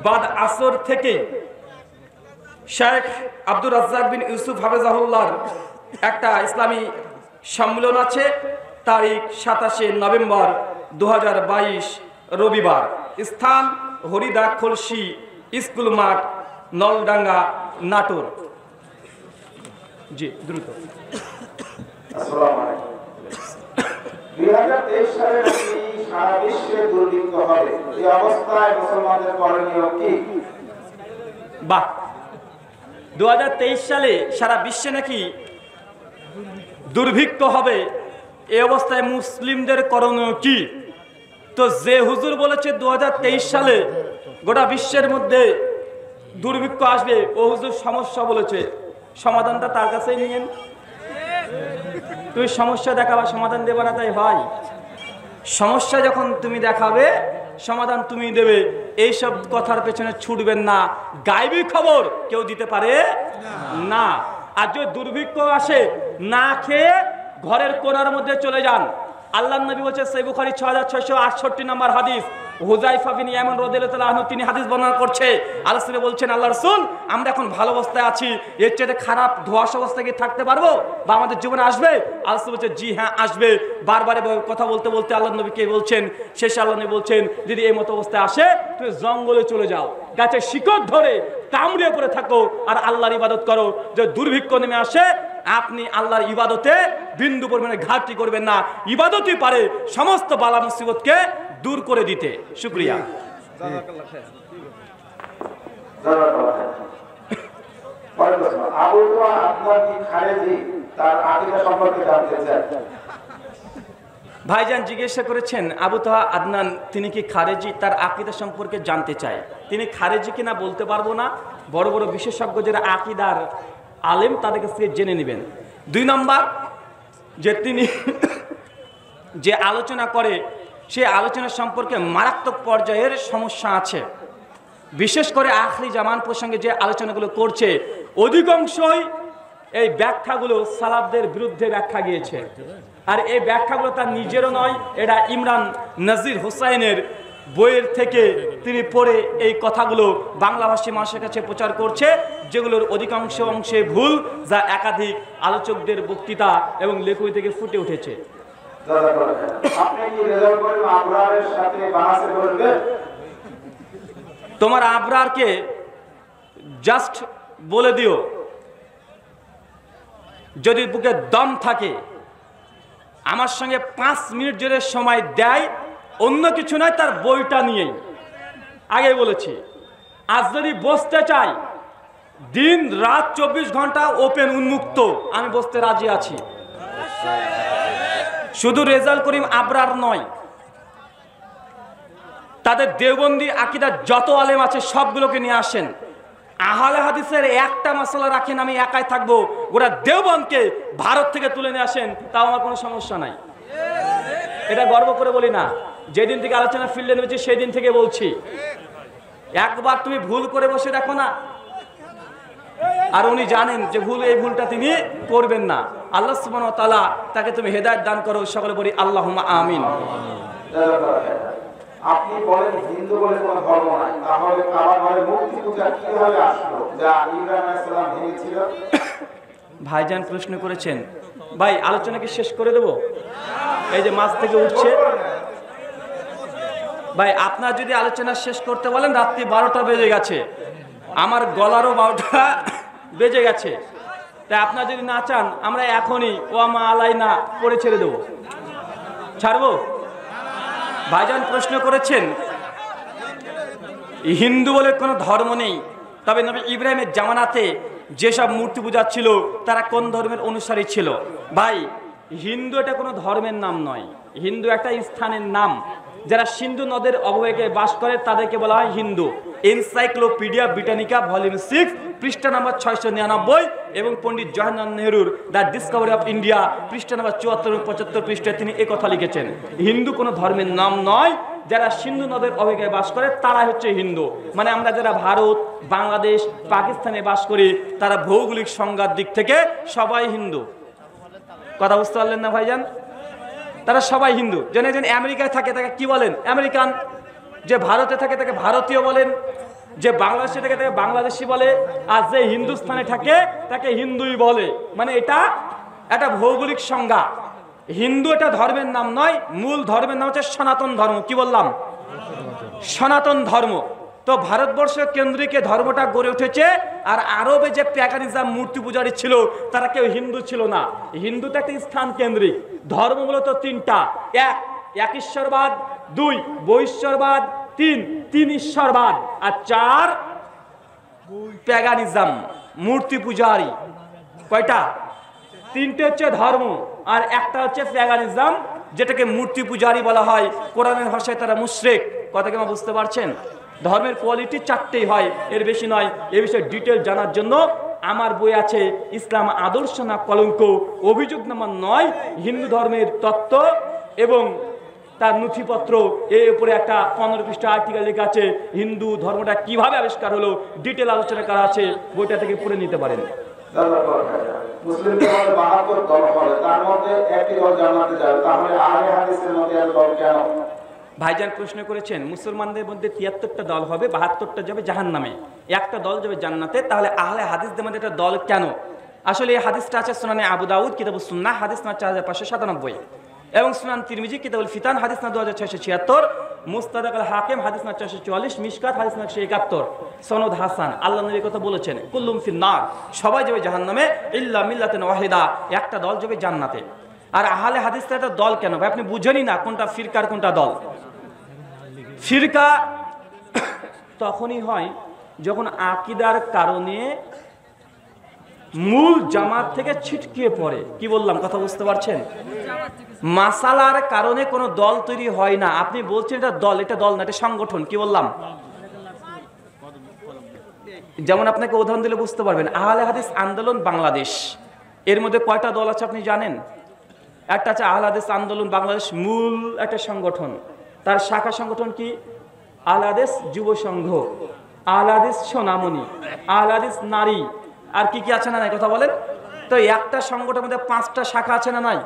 বাদ আসর থেকে শেখ আব্দুর রাজ্জাক বিন ইউসুফ হাফেজাহুল্লাহর একটা ইসলামী সম্মেলন আছে। তারিখ 27 নভেম্বর 2022 রবিবার। স্থান হরিদা খলসি স্কুল মাঠ, নলডাঙ্গা, নাটোর। জি দ্রুত। আসসালামু আলাইকুম। 2023 সালে সারা বিশ্বে দুর্ভিক্ষ হবে, এই অবস্থায় মুসলমানদের করণীয় কি? বাহ, 2023 সালে সারা বিশ্বে নাকি দুর্ভিক্ষ হবে, এই অবস্থায় মুসলিমদের করণীয় কি? তো যে হুজুর বলেছে 2023 সালে গোটা বিশ্বের মধ্যে দুর্ভিক্ষ আসবে, ও হুজুর সমস্যা বলেছে, সমাধানটা তার কাছেই নিয়েন। তুই সমস্যা দেখাবা, সমাধান দেবে না, তাই ভাই সমস্যা যখন তুমি দেখাবে সমাধান তুমি দেবে, এইসব কথার পেছনে ছুটবেন না। গায়েবী খবর কেউ দিতে পারে না। আর যদি দুর্ভিক্ষ আসে, না খেয়ে ঘরের কোণার মধ্যে চলে যান। আল্লাহর নবী বলেছে, সহিহ বুখারী 6668 নম্বর হাদিস, হুযায়ফা বিন ইয়ামান রাদিয়াল্লাহু তাআলা আনহু তিনি হাদিস বর্ণনা করছে। আল্লাহ রাসূল বলছেন, আল্লাহ রাসূল, আমরা এখন ভালো অবস্থায় আছি, এর চেয়ে খারাপ ধোঁয়াশ অবস্থায় কি থাকতে পারবো বা আমাদের জীবনে আসবে? আল্লাহ রাসূল বলছে, জি হ্যাঁ আসবে। বারবার কথা বলতে বলতে আল্লাহ নবীকে বলছেন, শেষে আল্লাহ নবী বলছেন, যদি এই মতো অবস্থায় আসে তুমি জঙ্গলে চলে যাও, গাছের শিকড় ধরে কামড়ে পড়ে থাকো আর আল্লাহর ইবাদত করো। যে দুর্ভিক্ষ নেমে আসে, আপনি আল্লাহর ইবাদতে বিন্দু পরিমাণে ঘাটতি করবেন না। ইবাদতই পারে সমস্ত বালা মুসিবতকে দূর করে দিতে। শুকরিয়া। আবু তোহা আদনান কি খারেজি, তার আকীদা সম্পর্কে জানতে চাই। ভাইজান জিজ্ঞাসা করেছেন, আবু তোহা আদনান তিনি কি খারেজি, তার আকীদা সম্পর্কে জানতে চায়। তিনি খারেজি কিনা বলতে পারবো না, বড় বড় বিশেষজ্ঞ যারা আকীদার আলেম তাদের কাছ থেকে জেনে নেবেন। 2 নম্বর, যে তিনি যে আলোচনা করে সেই আলোচনা সম্পর্কে মারাত্মক পর্যায়ের সমস্যা আছে। বিশেষ করে আখরি জামান প্রসঙ্গে যে আলোচনাগুলো করছে, অধিকাংশই এই ব্যাখ্যাগুলো সালাফদের বিরুদ্ধে ব্যাখ্যা গিয়েছে। আর এই ব্যাখ্যাগুলো তার নিজেরও নয়, এটা ইমরান নাজির হোসাইনের বইয়ের থেকে তিনি পড়ে এই কথাগুলো বাংলাভাষী মানুষের কাছে প্রচার করছে, যেগুলোর অধিকাংশ অংশে ভুল, যা একাধিক আলোচকদের বক্তৃতা এবং লেখনী থেকে ফুটে উঠেছে। তোমার আবরারকে জাস্ট বলে দিও, যদি বুকে দম থাকে আমার সঙ্গে 5 মিনিট জোরে সময় দেয়, অন্য কিছু নয়, তার বইটা নিয়েই। আগে বলেছি, আজ যদি বসতে চাই, দিন রাত 24 ঘন্টা ওপেন উন্মুক্ত, আমি বসতে রাজি আছি। শুধু রেজাউল করিম আবরার নয়, তাদের দেওবন্দি আকীদার যত আলেম আছে সবগুলোকে নিয়ে আসেন। আহলে হাদিসের একটা মাসলা রাখেন, আমি একাই থাকবো, গোটা দেওবন্দকে ভারত থেকে তুলে নিয়ে আসেন, তাও আমার কোনো সমস্যা নাই। এটা গর্ব করে বলি না, যেদিন থেকে আলোচনা ফিল্ডে নেমেছি সেই দিন থেকে বলছি। একবার তুমি ভুল করে বসে দেখো না, আর উনি জানেন যে ভুল, এই ভুলটা তিনি করবেন না। আল্লাহ সুবহানাহু ওয়া তাআলা তাকে তুমি হেদায়েত দান করো, সকলে বলি আল্লাহুম্মা আমিন। আপনি বলেন হিন্দু বলে কোনো ধর্ম নাই, তাহলে কাবা ঘরে মূর্তি পূজা কিভাবে আসলো, যা ইব্রাহিম আলাইহিস সালাম ভেঙেছিল? ভাইজান প্রশ্ন করেছেন, ভাই আলোচনা কি শেষ করে দেব? এই যে মাছ থেকে উঠছে ভাই, আপনার যদি আলোচনা শেষ করতে বলেন, রাত্রি 12টা বেজে গেছে, আমার গলারও 12টা বেজে গেছে। তাই আপনার যদি না চান, আমরা এখনই ওয়া মা আলাইনা পড়ে ছেড়ে দেবো। ছাড়বো? ভাইজান প্রশ্ন করেছেন, হিন্দু বলে কোনো ধর্ম নেই, তবে নবী ইব্রাহিমের জামানাতে যেসব মূর্তি পূজা ছিল তারা কোন ধর্মের অনুসারী ছিল? ভাই, হিন্দু এটা কোনো ধর্মের নাম নয়, হিন্দু একটা স্থানের নাম। যারা সিন্ধু নদের অববাহিকে বাস করে তাদেরকে বলা হয় হিন্দু। এনসাইক্লোপিডিয়া ব্রিটানিকা ভলিউম 6 পৃষ্ঠা নম্বর 699 এবং পণ্ডিত জওহরলাল নেহরুর দ্য ডিসকভারি অফ ইন্ডিয়া পৃষ্ঠা নম্বর 74 এবং 75 পৃষ্ঠায় তিনি এই কথা লিখেছেন। হিন্দু কোনো ধর্মের নাম নয়, যারা সিন্ধু নদের অববাহিকায় বাস করে তারা হচ্ছে হিন্দু। মানে আমরা যারা ভারত, বাংলাদেশ, পাকিস্তানে বাস করি, তারা ভৌগোলিক সংজ্ঞার দিক থেকে সবাই হিন্দু। কথা বুঝতে পারলেন না ভাইজান? তারা সবাই হিন্দু। যেন একজন আমেরিকায় থাকে তাকে কি বলেন? আমেরিকান। যে ভারতে থাকে তাকে ভারতীয় বলেন, যে বাংলাদেশে থাকে তাকে বাংলাদেশি বলে, আর যে হিন্দুস্তানে থাকে তাকে হিন্দুই বলে। মানে এটা একটা ভৌগোলিক সংজ্ঞা। হিন্দু এটা ধর্মের নাম নয়, মূল ধর্মের নাম হচ্ছে সনাতন ধর্ম। কি বললাম? সনাতন ধর্ম। তো ভারতবর্ষ কেন্দ্রিক ধর্মটা গড়ে উঠেছে। আর আরবে যে প্যাগানিজম মূর্তি পূজারী ছিল তারা কেউ হিন্দু ছিল না। হিন্দু তো একটা স্থান কেন্দ্রিক। ধর্ম মূলত 3টা: 1 ঈশ্বরবাদ, 2 বৈশ্বরবাদ, 3 ঈশ্বরবাদ, আর 4 প্যাগানিজম মূর্তি পূজারী। কয়টা? 3টে হচ্ছে ধর্ম আর একটা হচ্ছে প্যাগানিজম, যেটাকে মূর্তি পূজারী বলা হয়। কোরআনের ভাষায় তারা মুশরিক। কথা কি আমার বুঝতে পারছেন? ধর্মের কোয়ালিটি 4টেই হয়, এর বেশি নয়। এ বিষয়ে ডিটেল জানার জন্য আমার বই আছে ইসলাম আদর্শ না কলঙ্ক, অভিযোগ নাম্বার 9, হিন্দু ধর্মের তত্ত্ব এবং তার নথিপত্র এর উপরে একটা 15 পৃষ্ঠা আর্টিকেল লেখা আছে, হিন্দু ধর্মটা কিভাবে আবিষ্কার হলো, ডিটেল আলোচনা করা আছে, বইটা থেকে পড়ে নিতে পারেন। মুসলিমদের মধ্যে 72 দল হবে, তার মধ্যে একটি দল জান্নাতে যাবে, তাহলে আহলে হাদিসের মধ্যে এত দল কেন? ভাইজান প্রশ্ন করেছেন, মুসলমানদের মধ্যে 73টা দল হবে, 72টা যাবে জাহান্নামে, একটা দল যাবে জান্নাতে, তাহলে আহলে হাদিসদের মধ্যে একটা দল কেন? আসলে এই হাদিসটা আছে সুনানে আবু দাউদ কিতাবুস সুন্নাহ হাদিস নাম্বার 4597 এবং সুনান তিরমিজি কিতাবুল ফিতান হাদিস নাম্বার 2676, মুস্তাদরাক আল হাকিম হাদিস নাম্বার 444, মিশকাত হাদিস নাম্বার 171, সনদ হাসান। আল্লাহ নবী কথা বলেছেন, কুল্লুম ফিন্নার, সবাই যাবে জাহান্নামে ইল্লা মিল্লাতুন ওয়াহিদা, একটা দল যাবে জান্নাতে। আর আহলে হাদিসটা একটা দল কেন ভাই? আপনি বুঝেনই না কোনটা ফিরকার কোনটা দল। ফিরকা তখনই হয় যখন আকীদার কারণে মূল জামাত থেকে ছিটকিয়ে পড়ে। কি বললাম, কথা বুঝতে পারছেন? মাসালার কারণে কোনো দল তৈরি হয় না। আপনি বলছেন এটা দল, এটা দল না, এটা সংগঠন। কি বললাম? যেমন আপনাকে উদাহরণ দিলে বুঝতে পারবেন, আহলে হাদিস আন্দোলন বাংলাদেশ, এর মধ্যে কয়টা দল আছে আপনি জানেন? একটা আছে আহলে হাদিস আন্দোলন বাংলাদেশ, মূল একটা সংগঠন, তার শাখা সংগঠন কি? আহলে হাদিস যুব সংঘ, আহলে হাদিস সোনামণি, আহলে হাদিস নারী, আর কি কি আছে না নাই কথা বলেন? তো একটা সংগঠনের মধ্যে 5টা শাখা আছে না নাই?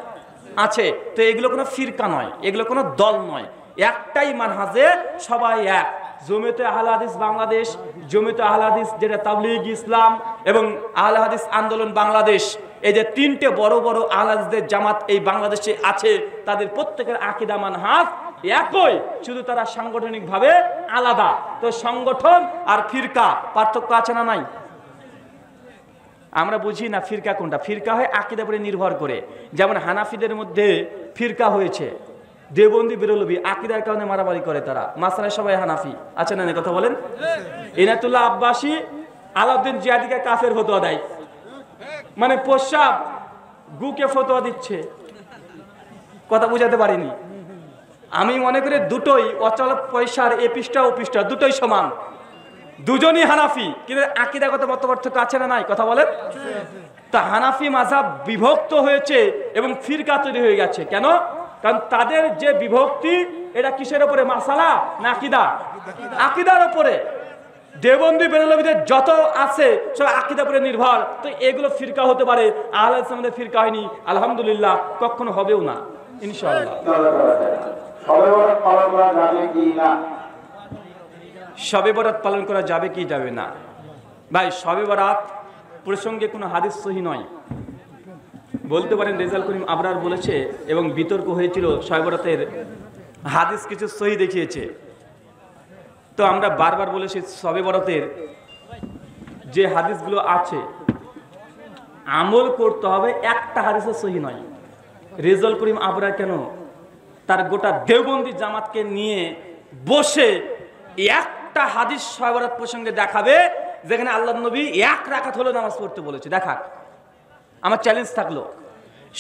আছে। তো এগুলো কোনো ফিরকা নয়, এগুলো কোনো দল নয়, একটাই মানহাজে সবাই এক। জমিয়তে আহলে হাদিস বাংলাদেশ, জমিয়তে আহলে হাদিস যেটা তাবলীগ ইসলাম এবং আহলে হাদিস আন্দোলন বাংলাদেশ, এই যে 3টে বড় বড় আহলে হাদিসদের জামাত এই বাংলাদেশে আছে, তাদের প্রত্যেকের আকীদা মানহাজ একই, শুধু তারা সাংগঠনিকভাবে আলাদা। তো সংগঠন আর ফিরকা পার্থক্য আছে না নাই? আমরা বুঝি না ফিরকা কোনটা। ফিরকা হয় আকীদার উপরে নির্ভর করে। যেমন হানাফিদের মধ্যে ফিরকা হয়েছে, দেওবন্দি বেরলভী, আকীদার কারণে মারামারি করে তারা, মাসালায় সবাই হানাফি। আছে না কথা বলেন? ইনাতুল্লাহ আব্বাসী আলাউদ্দিন জিয়াদিকে কাফের ফতোয়া দেয়, মানে প্রস্রাব গুকে ফতোয়া দিচ্ছে। কথা বুঝাতে পারিনি। আমি মনে করি দুটোই অচল পয়সার এ পৃষ্ঠা ও পৃষ্ঠা দুটোই সমান, দুজনই হানাফি, কিন্তু আকীদাগত মত পার্থক্য আছে না নাই কথা বলেন? তা হানাফি মাযহাব বিভক্ত হয়েছে এবং ফিরকা তৈরি হয়ে গেছে। কেন? কারণ তাদের যে বিভক্তি এটা কিসের উপরে? মাসালা না আকীদা? আকীদার উপরে। দেওবন্দি বেরলভীদের যত আছে সব আকীদার উপরে নির্ভর। তো এগুলো ফিরকা হতে পারে, আহলে হাদিসের মধ্যে ফিরকা হয়নি, আলহামদুলিল্লাহ, কখনো হবেও না ইনশাআল্লাহ। শবে বরাত পালন করা যাবে কি যাবে না? ভাই শবে বরাত প্রসঙ্গে কোনো হাদিস সহি নয়। বলতে পারেন রেজাল করিম আবরার বলেছে এবং বিতর্ক হয়েছিল শবে বরাতের হাদিস কিছু সহি দেখিয়েছে। তো আমরা বারবার বলেছি শবে বরাতের যে হাদিসগুলো আছে আমল করতে হবে, একটা হাদিসও সহি নয়। রেজাল করিম আবরার কেন তার গোটা দেওবন্দি জামাতকে নিয়ে বসে একটা হাদিস শবে বরাত প্রসঙ্গে দেখাবে যেখানে আল্লাহ নবী 1 রাকাত হলো নামাজ পড়তে বলেছে? দেখাক। আমার চ্যালেঞ্জ থাকলো,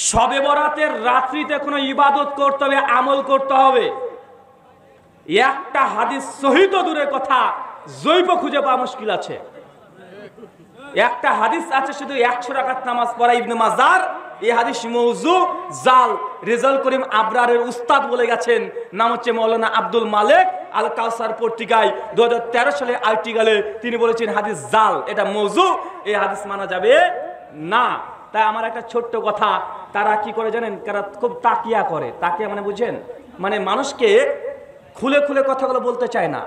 শবে বরাতের রাত্রিতে কোনো ইবাদত করতে হবে, আমল করতে হবে, একটা হাদিস সহি তো দূরের কথা, জৈব খুঁজে পাওয়া মুশকিল আছে। একটা হাদিস আছে শুধু 100 রাকাত নামাজ পড়া, ইবনে মাজার, এই হাদিস মওযু জাল। রেজাল করিম আবরারের উস্তাদ বলে গেছেন, নাম হচ্ছে মাওলানা আব্দুল মালেক আল কাউসার পত্রিকায় 2013 সালে আর্টিকেলে তিনি বলেছেন হাদিস জাল, এটা মওযু, এই হাদিস মানা যাবে না। তাই আমার একটা ছোট্ট কথা, তারা কি করে জানেন? তারা খুব তাকিয়া করে। তাকিয়া মানে বুঝেন? মানে মানুষকে খুলে খুলে কথাগুলো বলতে চায় না।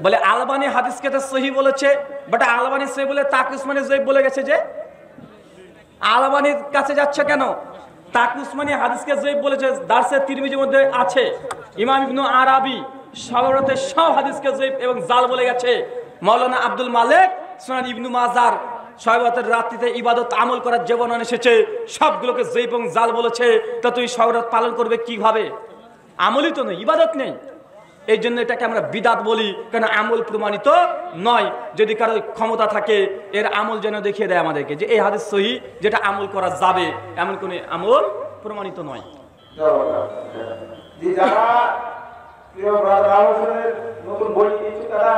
বলে আলবানি হাদিসকে তো সহি বলেছে, বাট আলবানি সহি বলে তাকি উসমানী জয়ীফ বলে গেছে। যে আলবানির কাছে যাচ্ছে কেন? তাকি উসমানী হাদিসকে জয়ীফ বলেছে, দারসে তিরমিজির মধ্যে আছে। ইমাম ইবনু আরাবি সবরতে সব হাদিসকে জয়ীফ এবং জাল বলে গেছে। মাওলানা আব্দুল মালেক সুনান ইবনু মাজার শবে বরাতের রাত্রিতে ইবাদত আমল করার যে বর্ণনা এসেছে সবগুলোকে জয়ীফ এবং জাল বলেছে। তা তুই শবে বরাত পালন করবে কিভাবে? আমলই তো নেই, ইবাদত নেই। এই জন্য এটাকে আমরা বিদাত বলি, কেন আমল প্রমাণিত নয়। যদি কারো ক্ষমতা থাকে এর আমল যেন দেখিয়ে দেয় আমাদেরকে যে এই হাদিস সহি, যেটা আমল করা যাবে, এমন কোন আমল প্রমাণিত নয়। নতুন বই দিচ্ছে তারা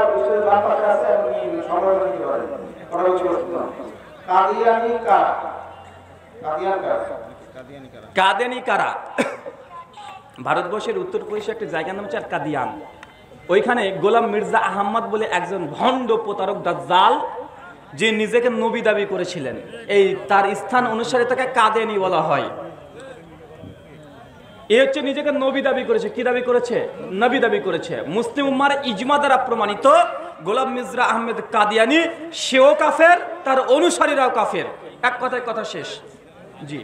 আছে কাদিয়ানী কারা? ভারতবর্ষের উত্তরপ্রদেশে একটা জায়গার নাম হচ্ছে কাদিয়ান। ওইখানে গোলাম মির্জা আহমদ বলে একজন ভণ্ড প্রতারক দাজ্জাল, যে নিজেকে নবী দাবি করেছিলেন, এই তার স্থান অনুসারে তাকে কাদিয়ানি বলা হয়। এ হচ্ছে নিজেকে নবী দাবি করেছে। কি দাবি করেছে? নবী দাবি করেছে। মুসলিম উম্মার ইজমা দ্বারা প্রমাণিত গোলাম মির্জা আহমেদ কাদিয়ানি, সেও কাফের, তার অনুসারীরাও কাফের। এক কথায় কথা শেষ। জি,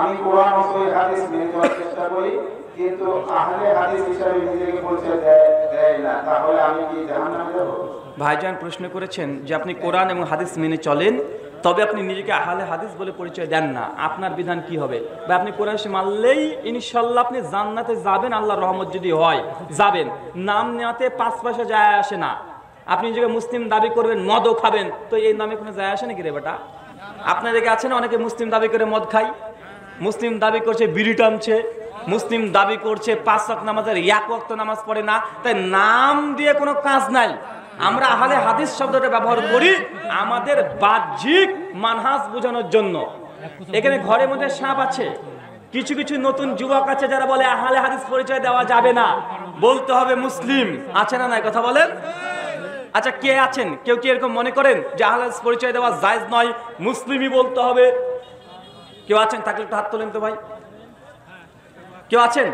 আমি কোরআন ও সহিহ হাদিস মেনে চলার চেষ্টা করি, কিন্তু আহলে হাদিস হিসাবে নিজেকে পরিচয় দেয় না, তাহলে আমি কি জাহান্নামে যাব? ভাইজান প্রশ্ন করেছেন যে আপনি কোরআন এবং হাদিস মেনে চলেন, তবে আপনি নিজেকে আহলে হাদিস বলে পরিচয় দেন না, আপনার বিধান কি হবে? বা আপনি কোরআন মানলেই ইনশাল্লাহ আপনি জান্নাতে যাবেন, আল্লাহর রহমত যদি হয় যাবেন। নাম নেওয়াতে 5 পয়সা যায় আসে না। আপনি নিজেকে মুসলিম দাবি করবেন, মদও খাবেন, তো এই নামে কোনো যায় আসে নাকি রে বেটা? আপনাদেরকে আছে না অনেকে মুসলিম দাবি করে মদ খাই, মুসলিম দাবি করছে বিড়ি টানছে, মুসলিম দাবি করছে 5 ওয়াক্ত নামাজের 1 ওয়াক্ত নামাজ পড়ে না। তাই নাম দিয়ে কোনো কাজ নাই। আমরা আহলে হাদিস শব্দটা ব্যবহার করি আমাদের বাহ্যিক মানহাজ বোঝানোর জন্য। এখানে ঘরের মধ্যে সাপ আছে, কিছু কিছু নতুন যুবক আছে যারা বলে আহলে হাদিস পরিচয় দেওয়া যাবে না, বলতে হবে মুসলিম। আছে না নাই? কথা বলেন। আচ্ছা, কে আছেন? কেউ কি এরকম মনে করেন যে আহলে হাদিস পরিচয় দেওয়া জায়েজ নয়, মুসলিমই বলতে হবে? কেউ আছেন? থাকলে একটু হাত তোলেন তো ভাই। কেউ আছেন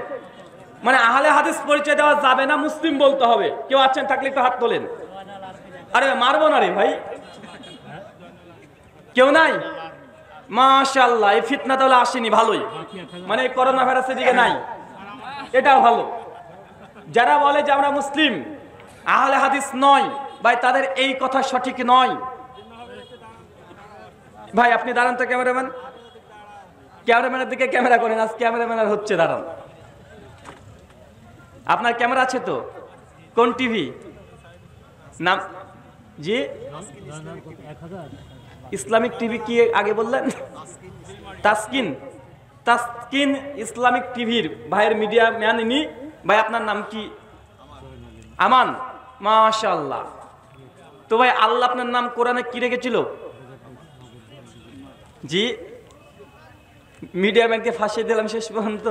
মানে আহলে হাদিস পরিচয় দেওয়া যাবে না, মুসলিম বলতে হবে? কেউ আছেন? থাকলে একটু হাত তোলেন। আরে মারবো না রে ভাই। কেউ নাই? মাশাআল্লাহ, এই ফিতনা তাহলে আসেনি, ভালোই। মানে করোনা ভাইরাসের দিকে নাই, এটাও ভালো। যারা বলে যে আমরা মুসলিম, আহলে হাদিস নয়, ভাই তাদের এই কথা সঠিক নয়। ভাই আপনি দাঁড়ান তো, ক্যামেরাম্যান, ক্যামেরাম্যানের দিকে ক্যামেরা করেন। আজ ক্যামেরাম্যান আর হচ্ছে, দাঁড়ান। আপনার ক্যামেরা আছে তো? কোন টিভি নাম? জি, ইসলামিক টিভি। কি আগে বললেন? তাসকিন। তাসকিন ইসলামিক টিভির ভাইয়ের মিডিয়া ম্যান ইনি। ভাই আপনার নাম কি? আমান। মাশাআল্লাহ। তো ভাই আল্লাহ আপনার নাম কোরআনে কি রেখেছিল? জি, মিডিয়া ম্যানকে ফাঁসিয়ে দিলাম শেষ পর্যন্ত।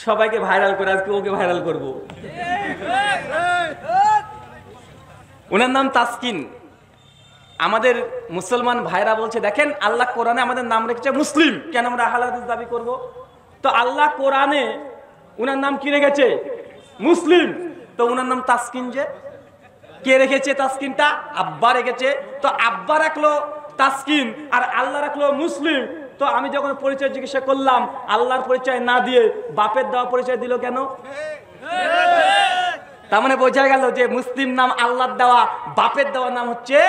সবাইকে ভাইরাল করে আজকে ওকে ভাইরাল করব। ওনার নাম তাসকিন। আমাদের মুসলমান ভাইরা বলছে দেখেন আল্লাহ কোরআনে আমাদের নাম রেখেছে মুসলিম, কেন আমরা আহলে হাদিস দাবি করব? তো আল্লাহ কোরআনে ওনার নাম কি রেখেছে? মুসলিম। তো ওনার নাম তাসকিন। যে কে রেখেছে তাসকিনটা? আব্বা রেখেছে। তো আব্বা রাখলো তাসকিন আর আল্লাহ রাখলো মুসলিম। তো আমি যখন পরিচয় জিজ্ঞাসা করলাম, আল্লাহর পরিচয় না দিয়ে বাপের দেওয়া পরিচয় দিল কেন? তার মানে বোঝা গেল যে মুসলিম নাম আল্লাহর দেওয়া, বাপের দেওয়া নাম হচ্ছে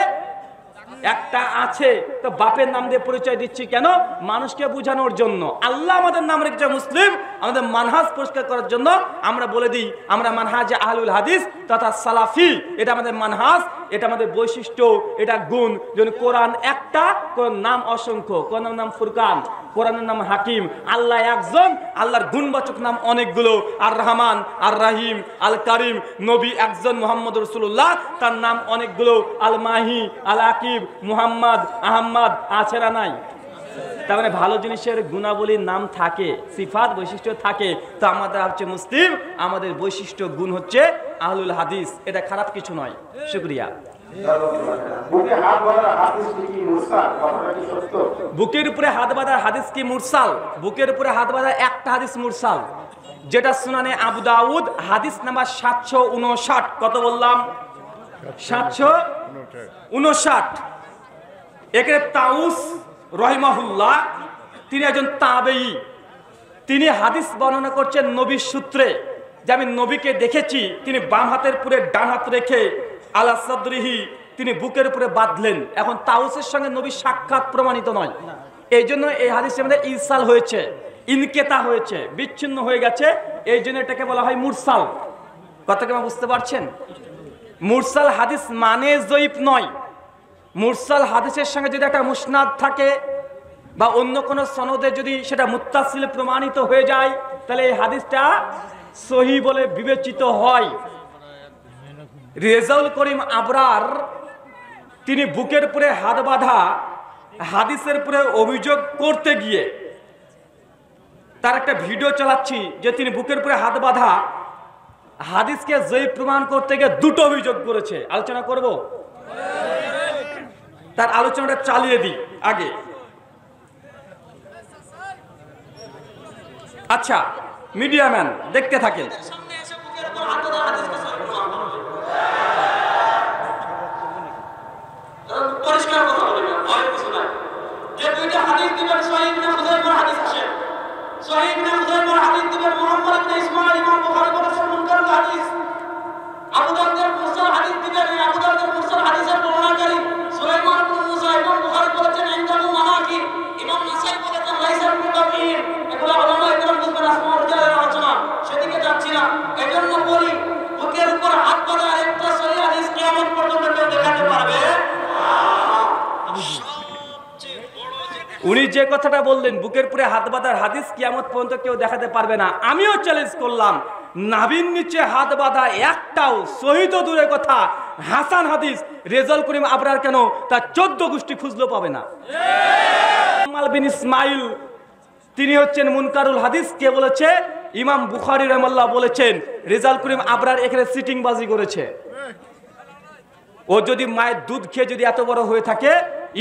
একটা আছে। তো বাপের নাম দিয়ে পরিচয় দিচ্ছি কেন? মানুষকে বোঝানোর জন্য। আল্লাহ আমাদের নাম রেখেছে মুসলিম, আমাদের মানহাজ পরিষ্কার করার জন্য। আমরা বলে দিই আমরা মানহাজে আহলুল হাদিস তথা সালাফি, এটা আমাদের মানহাজ, এটা আমাদের বৈশিষ্ট্য, এটা গুণ। যেন কোরআন একটা, কোরআন নাম অসংখ্য। কোরআনের নাম ফুরকান, কোরআনের নাম হাকিম। আল্লাহ একজন, আল্লাহর গুণবাচক নাম অনেকগুলো। আর রহমান, আর রাহিম, আল কারিম। নবী একজন মুহাম্মদ রাসূলুল্লাহ, তার নাম অনেকগুলো। আল মাহি, আল আকিব, মুহাম্মদ, আহম্মদ। আছে না নাই? তার মানে ভালো জিনিসের গুণাবলীর নাম থাকে, সিফাত বৈশিষ্ট্য থাকে। তো আমাদের হচ্ছে মুসলিম, আমাদের বৈশিষ্ট্য গুণ হচ্ছে আহলুল হাদিস। এটা খারাপ কিছু নয়। শুকরিয়া। বুকের উপরে হাত বাঁধার হাদিস কি মুরসাল? বুকের উপরে হাত বাঁধার একটা হাদিস মুরসাল, যেটা সুনানে আবু দাউদ হাদিস নাম্বার 759। কত বললাম? 759। এখানে তাউস রহিমাহুল্লাহ, তিনি একজন তাবেঈ। তিনি হাদিস বর্ণনা করছেন নবীর সূত্রে, যে আমি নবীকে দেখেছি তিনি বাম হাতের উপরে ডান হাত রেখে আলা সাদরিহি তিনি বুকের উপরে বাঁধলেন। এখন তাউসের সঙ্গে নবীর সাক্ষাৎ প্রমাণিত নয়, এই জন্য এই হাদিসের মধ্যে ইরসাল হয়েছে, ইনকেতা হয়েছে, বিচ্ছিন্ন হয়ে গেছে। এই জন্য এটাকে বলা হয় মুরসাল। কথা কি বুঝতে পারছেন? মুরসাল হাদিস মানে জয়ীফ নয়। মুরসাল হাদিসের সঙ্গে যদি একটা মুসনাদ থাকে বা অন্য কোন সনদে যদি সেটা মুত্তাসিল প্রমাণিত হয়ে যায়, তাহলে এই হাদিসটা সহিহ বলে বিবেচিত হয়। রেজাউল করিম আবরার তিনি বুকের উপরে হাত বাঁধা হাদিসের উপরে অভিযোগ করতে গিয়ে তার একটা ভিডিও চালাচ্ছি যে তিনি বুকের উপরে হাত বাঁধা হাদিসকে জয়ীফ প্রমাণ করতে গিয়ে দুটো অভিযোগ করেছে। আলোচনা করব, তার আলোচনাটা চালিয়ে দিই আগে। আচ্ছা মিডিয়া ম্যান দেখতে থাকেন। পরিষ্কার কথা বলি না, ভয় কিছু নাই। যে দুইটা হাদিস দিবেন সহিহ ইবনে খুযাইমার হাদিস আছে, সহিহ ইবনে খুযাইমার হাদিস দিবেন মুহাম্মদ ইবনে ইসমাঈল ইমাম বুখারী বলেছেন মুনকারুল হাদিস। আবু দাউদের মুরসাল হাদিস দিবেন, এই আবু দাউদের মুরসাল হাদিসের বর্ণনাকারী সুলাইমান ইবনে মুসা ইমাম বুখারী বলেছেন ইনদাহু মানাকি, ইমাম নাসাই বলেছেন লাইসা বিকাবির। এগুলো উলামা ইকরাম বুঝবেন, আসমাউল রিজালের আলোচনা, সেদিকে যাচ্ছি না। এজন্য বলি বুকের উপর হাত বাঁধা একটা সহিহ হাদিস কিয়ামত পর্যন্ত কেউ দেখাতে পারবে। উনি যে কথাটা বললেন বুকের উপরে হাত বাঁধার হাদিস কিয়ামত পর্যন্ত কেউ দেখাতে পারবে না, আমিও চ্যালেঞ্জ করলাম নাভির নিচে হাত বাঁধা একটাও সহিহ তো দূরের কথা হাসান হাদিস রেজাল করিম আবরার কেন তার 14 গোষ্ঠী খুঁজলেও পাবে না। মুহাম্মদ বিন ইসমাঈল তিনি হচ্ছেন মুনকারুল হাদিস। কে বলেছে? ইমাম বুখারী রাহিমাহুল্লাহ বলেছেন রেজাল করিম আবরার এখানে সিটিং বাজি করেছে। ও যদি মায়ের দুধ খেয়ে যদি এত বড় হয়ে থাকে,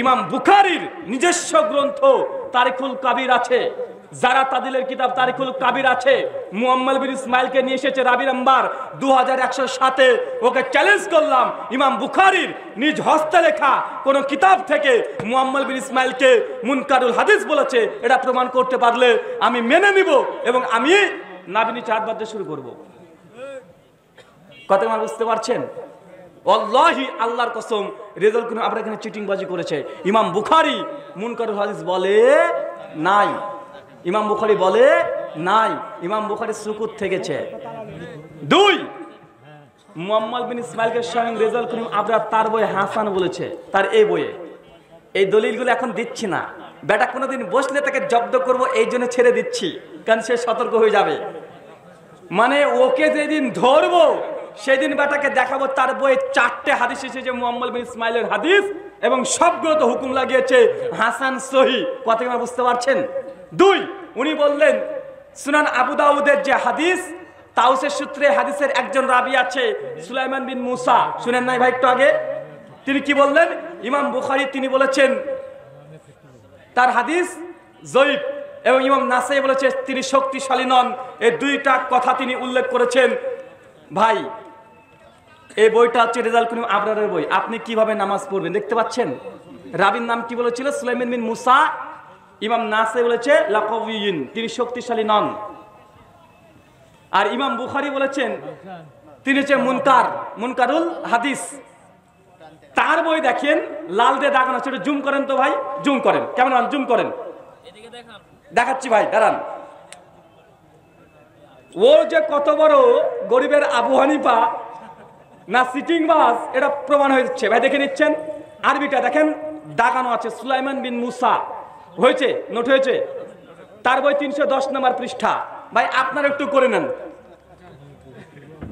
ইমাম বুখারীর নিজস্ব গ্রন্থ তারিখুল কাবির আছে, যারা তাদিলের কিতাব তারিখুল কাবির আছে। মুহাম্মদ বিন ইসমাঈলকে নিয়ে এসেছে রাবি নাম্বার 2107-এ। ওকে চ্যালেঞ্জ করলাম ইমাম বুখারীর নিজ হস্তে লেখা কোন কিতাব থেকে মুহাম্মদ বিন ইসমাঈলকে মুনকারুল হাদিস বলেছে, এটা প্রমাণ করতে পারলে আমি মেনে নিব এবং আমি নাভির নিচে হাত বাঁধতে শুরু করব। কথা বুঝতে পারছেন? ওয়াল্লাহি আল্লাহর কসম রেজাল করিম আবরার এখানে চিটিংবাজি করেছে। ইমাম বুখারী মুনকারুল হাদিস বলে নাই, ইমাম বুখারী বলে নাই, ইমাম বুখারী সুকুত থেকেছে। 2 মুহাম্মদ বিন ইসমাঈলকে স্বয়ং রেজাল করিম আবরার তার বই হাসান বলেছে, তার এই বইয়ে। এই দলিলগুলো এখন দিচ্ছি না, বেটা কোনোদিন বসলে তাকে জব্দ করব এই জন্য ছেড়ে দিচ্ছি, কারণ সে সতর্ক হয়ে যাবে। মানে ওকে যেদিন ধরবো সেদিন বেটাকে দেখাবো তার বইয়ে 4টে হাদিস এসেছে মুহাম্মদ বিন ইসমাঈলের হাদিস এবং সবগুলো তো হুকুম লাগিয়েছে হাসান সহিহ। কথা কি বুঝতে পারছেন? 2 উনি বললেন সুনান আবু দাউদের যে হাদিস তাউসের সূত্রে হাদিসের একজন রাবি আছে সুলাইমান বিন মুসা, শুনেন নাই ভাই একটু আগে? তিনি কি বললেন? ইমাম বুখারী তিনি বলেছেন তার হাদিস জয়ীফ এবং ইমাম নাসাই বলেছে তিনি শক্তিশালী নন। এই 2টা কথা তিনি উল্লেখ করেছেন। ভাই এই বইটা হচ্ছে রেজাল করিম আবরারের বই, আপনি কিভাবে নামাজ পড়বেন দেখতে পাচ্ছেন। রাবির নাম কি বলেছিল? সুলাইমান বিন মুসা। ইমাম নাসাই বলেছে লাকাবিয়িন, তিনি শক্তিশালী নন। আর ইমাম বুখারী বলেছেন তিনি হচ্ছে মুনকারুল হাদিস। তার বই দেখেন লাল দিয়ে দাগানো, সেটা জুম করেন তো ভাই, জুম করেন, কেমন জুম করেন, দেখাচ্ছি ভাই দাঁড়ান। ও যে কত বড় গরিবের আবু হানিফা না সিটিং বাস, এটা প্রমাণ হয়েছে ভাই, দেখে নিচ্ছেন। আরবিটা দেখেন দাগানো আছে সুলাইমান বিন মুসা, হয়েছে, নোট হয়েছে। তার বই 310 নম্বর পৃষ্ঠা, ভাই আপনারা একটু করে নেন।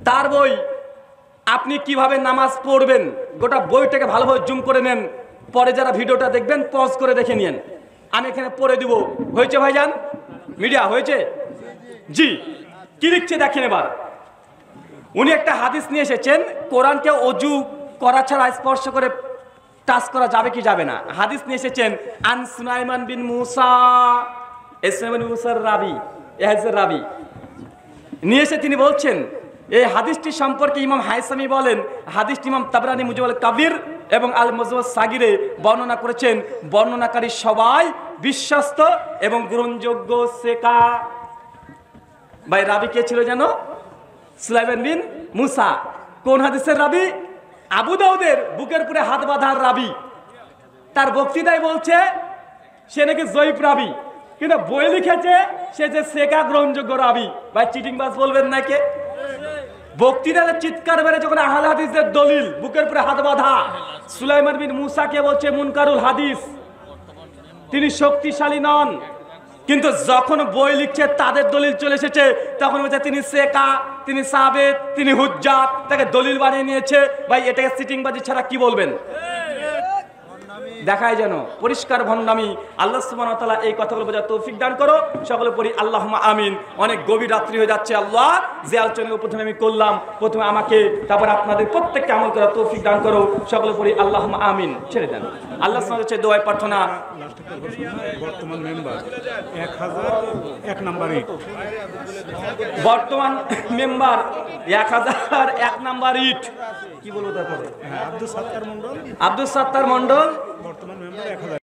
তার বই আপনি কিভাবে নামাজ পড়বেন গোটা বইটাকে ভালোভাবে জুম করে নেন, পরে যারা ভিডিওটা দেখবেন পজ করে দেখে নিন, আমি এখানে পড়ে দিব। হয়েছে ভাইজান? মিডিয়া হয়েছে? জি। কি লিখছে দেখেন এবার। উনি একটা হাদিস নিয়ে এসেছেন, কোরআনকে অজু করা ছাড়া স্পর্শ করে টাচ করা যাবে কি যাবে না। হাদিস নিয়ে এসেছেন আন সুলাইমান বিন মুসা, সুলাইমান বিন মুসার রাবি, এই হাদিসের রাবি নিয়ে এসে তিনি বলছেন এই হাদিসটি সম্পর্কে ইমাম হাইসামি বলেন হাদিসটি ইমাম তাবরানী মুজাম্মাল কাবির এবং আল মুজাম্মাল সাগিরে বর্ণনা করেছেন। বর্ণনাকারী সবাই বিশ্বস্ত এবং গ্রহণযোগ্য সেকা। ভাই রাবি কে ছিল জানো? সুলাইমান বিন মুসা। কোন হাদিসের রাবি? আবু দাউদের বুকের উপরে হাত বাঁধার রাবি। তার বক্তৃতায় বলছে সে নাকি জয়ীফ রাবি, কিন্তু বই লিখেছে সে যে সেকা গ্রহণযোগ্য রাবি। ভাই চিটিংবাজ বলবেন না কে? বক্তৃতাতে চিৎকার বেড়ে যখন আহলে হাদিসের দলিল বুকের উপরে হাত বাঁধা, সুলাইমান বিন মুসাকে বলছে মুনকারুল হাদিস, তিনি শক্তিশালী নন। কিন্তু যখন বই লিখছে তাদের দলিল চলে এসেছে তখন বলছে তিনি সেকা, তিনি সাবেত, তিনি হুজ্জাত, তাকে দলিল বানিয়ে নিয়েছে। ভাই এটাকে সিটিংবাজি ছাড়া কি বলবেন? দেখায় যেন পরিষ্কার ভণ্ডামি। আল্লাহ সুবহানাহু ওয়া তাআলা এই কথাগুলো বোঝার তৌফিক দান করো, সকলে পড়ি আল্লাহুম্মা আমিন। অনেক গভীর রাত্রি হয়ে যাচ্ছে, আল্লাহ যে আলোচনা প্রথমে আমি করলাম, প্রথমে আমাকে, তারপর আপনাদের প্রত্যেককে আমল করার তৌফিক দান করো, সকলে পড়ি আল্লাহুম্মা আমিন। ছেড়ে দেন। আল্লাহ সুবহানাহু ওয়া তাআলা দোয়া প্রার্থনা। বর্তমান মেম্বার 1001 নাম্বার ইট। বর্তমান মেম্বার 1001 নাম্বার ইট। কি বলবো তারপরে? আব্দুল সাত্তার মন্ডল আব্দুল সাত্তার মন্ডল বর্তমান মেম্বার 1000।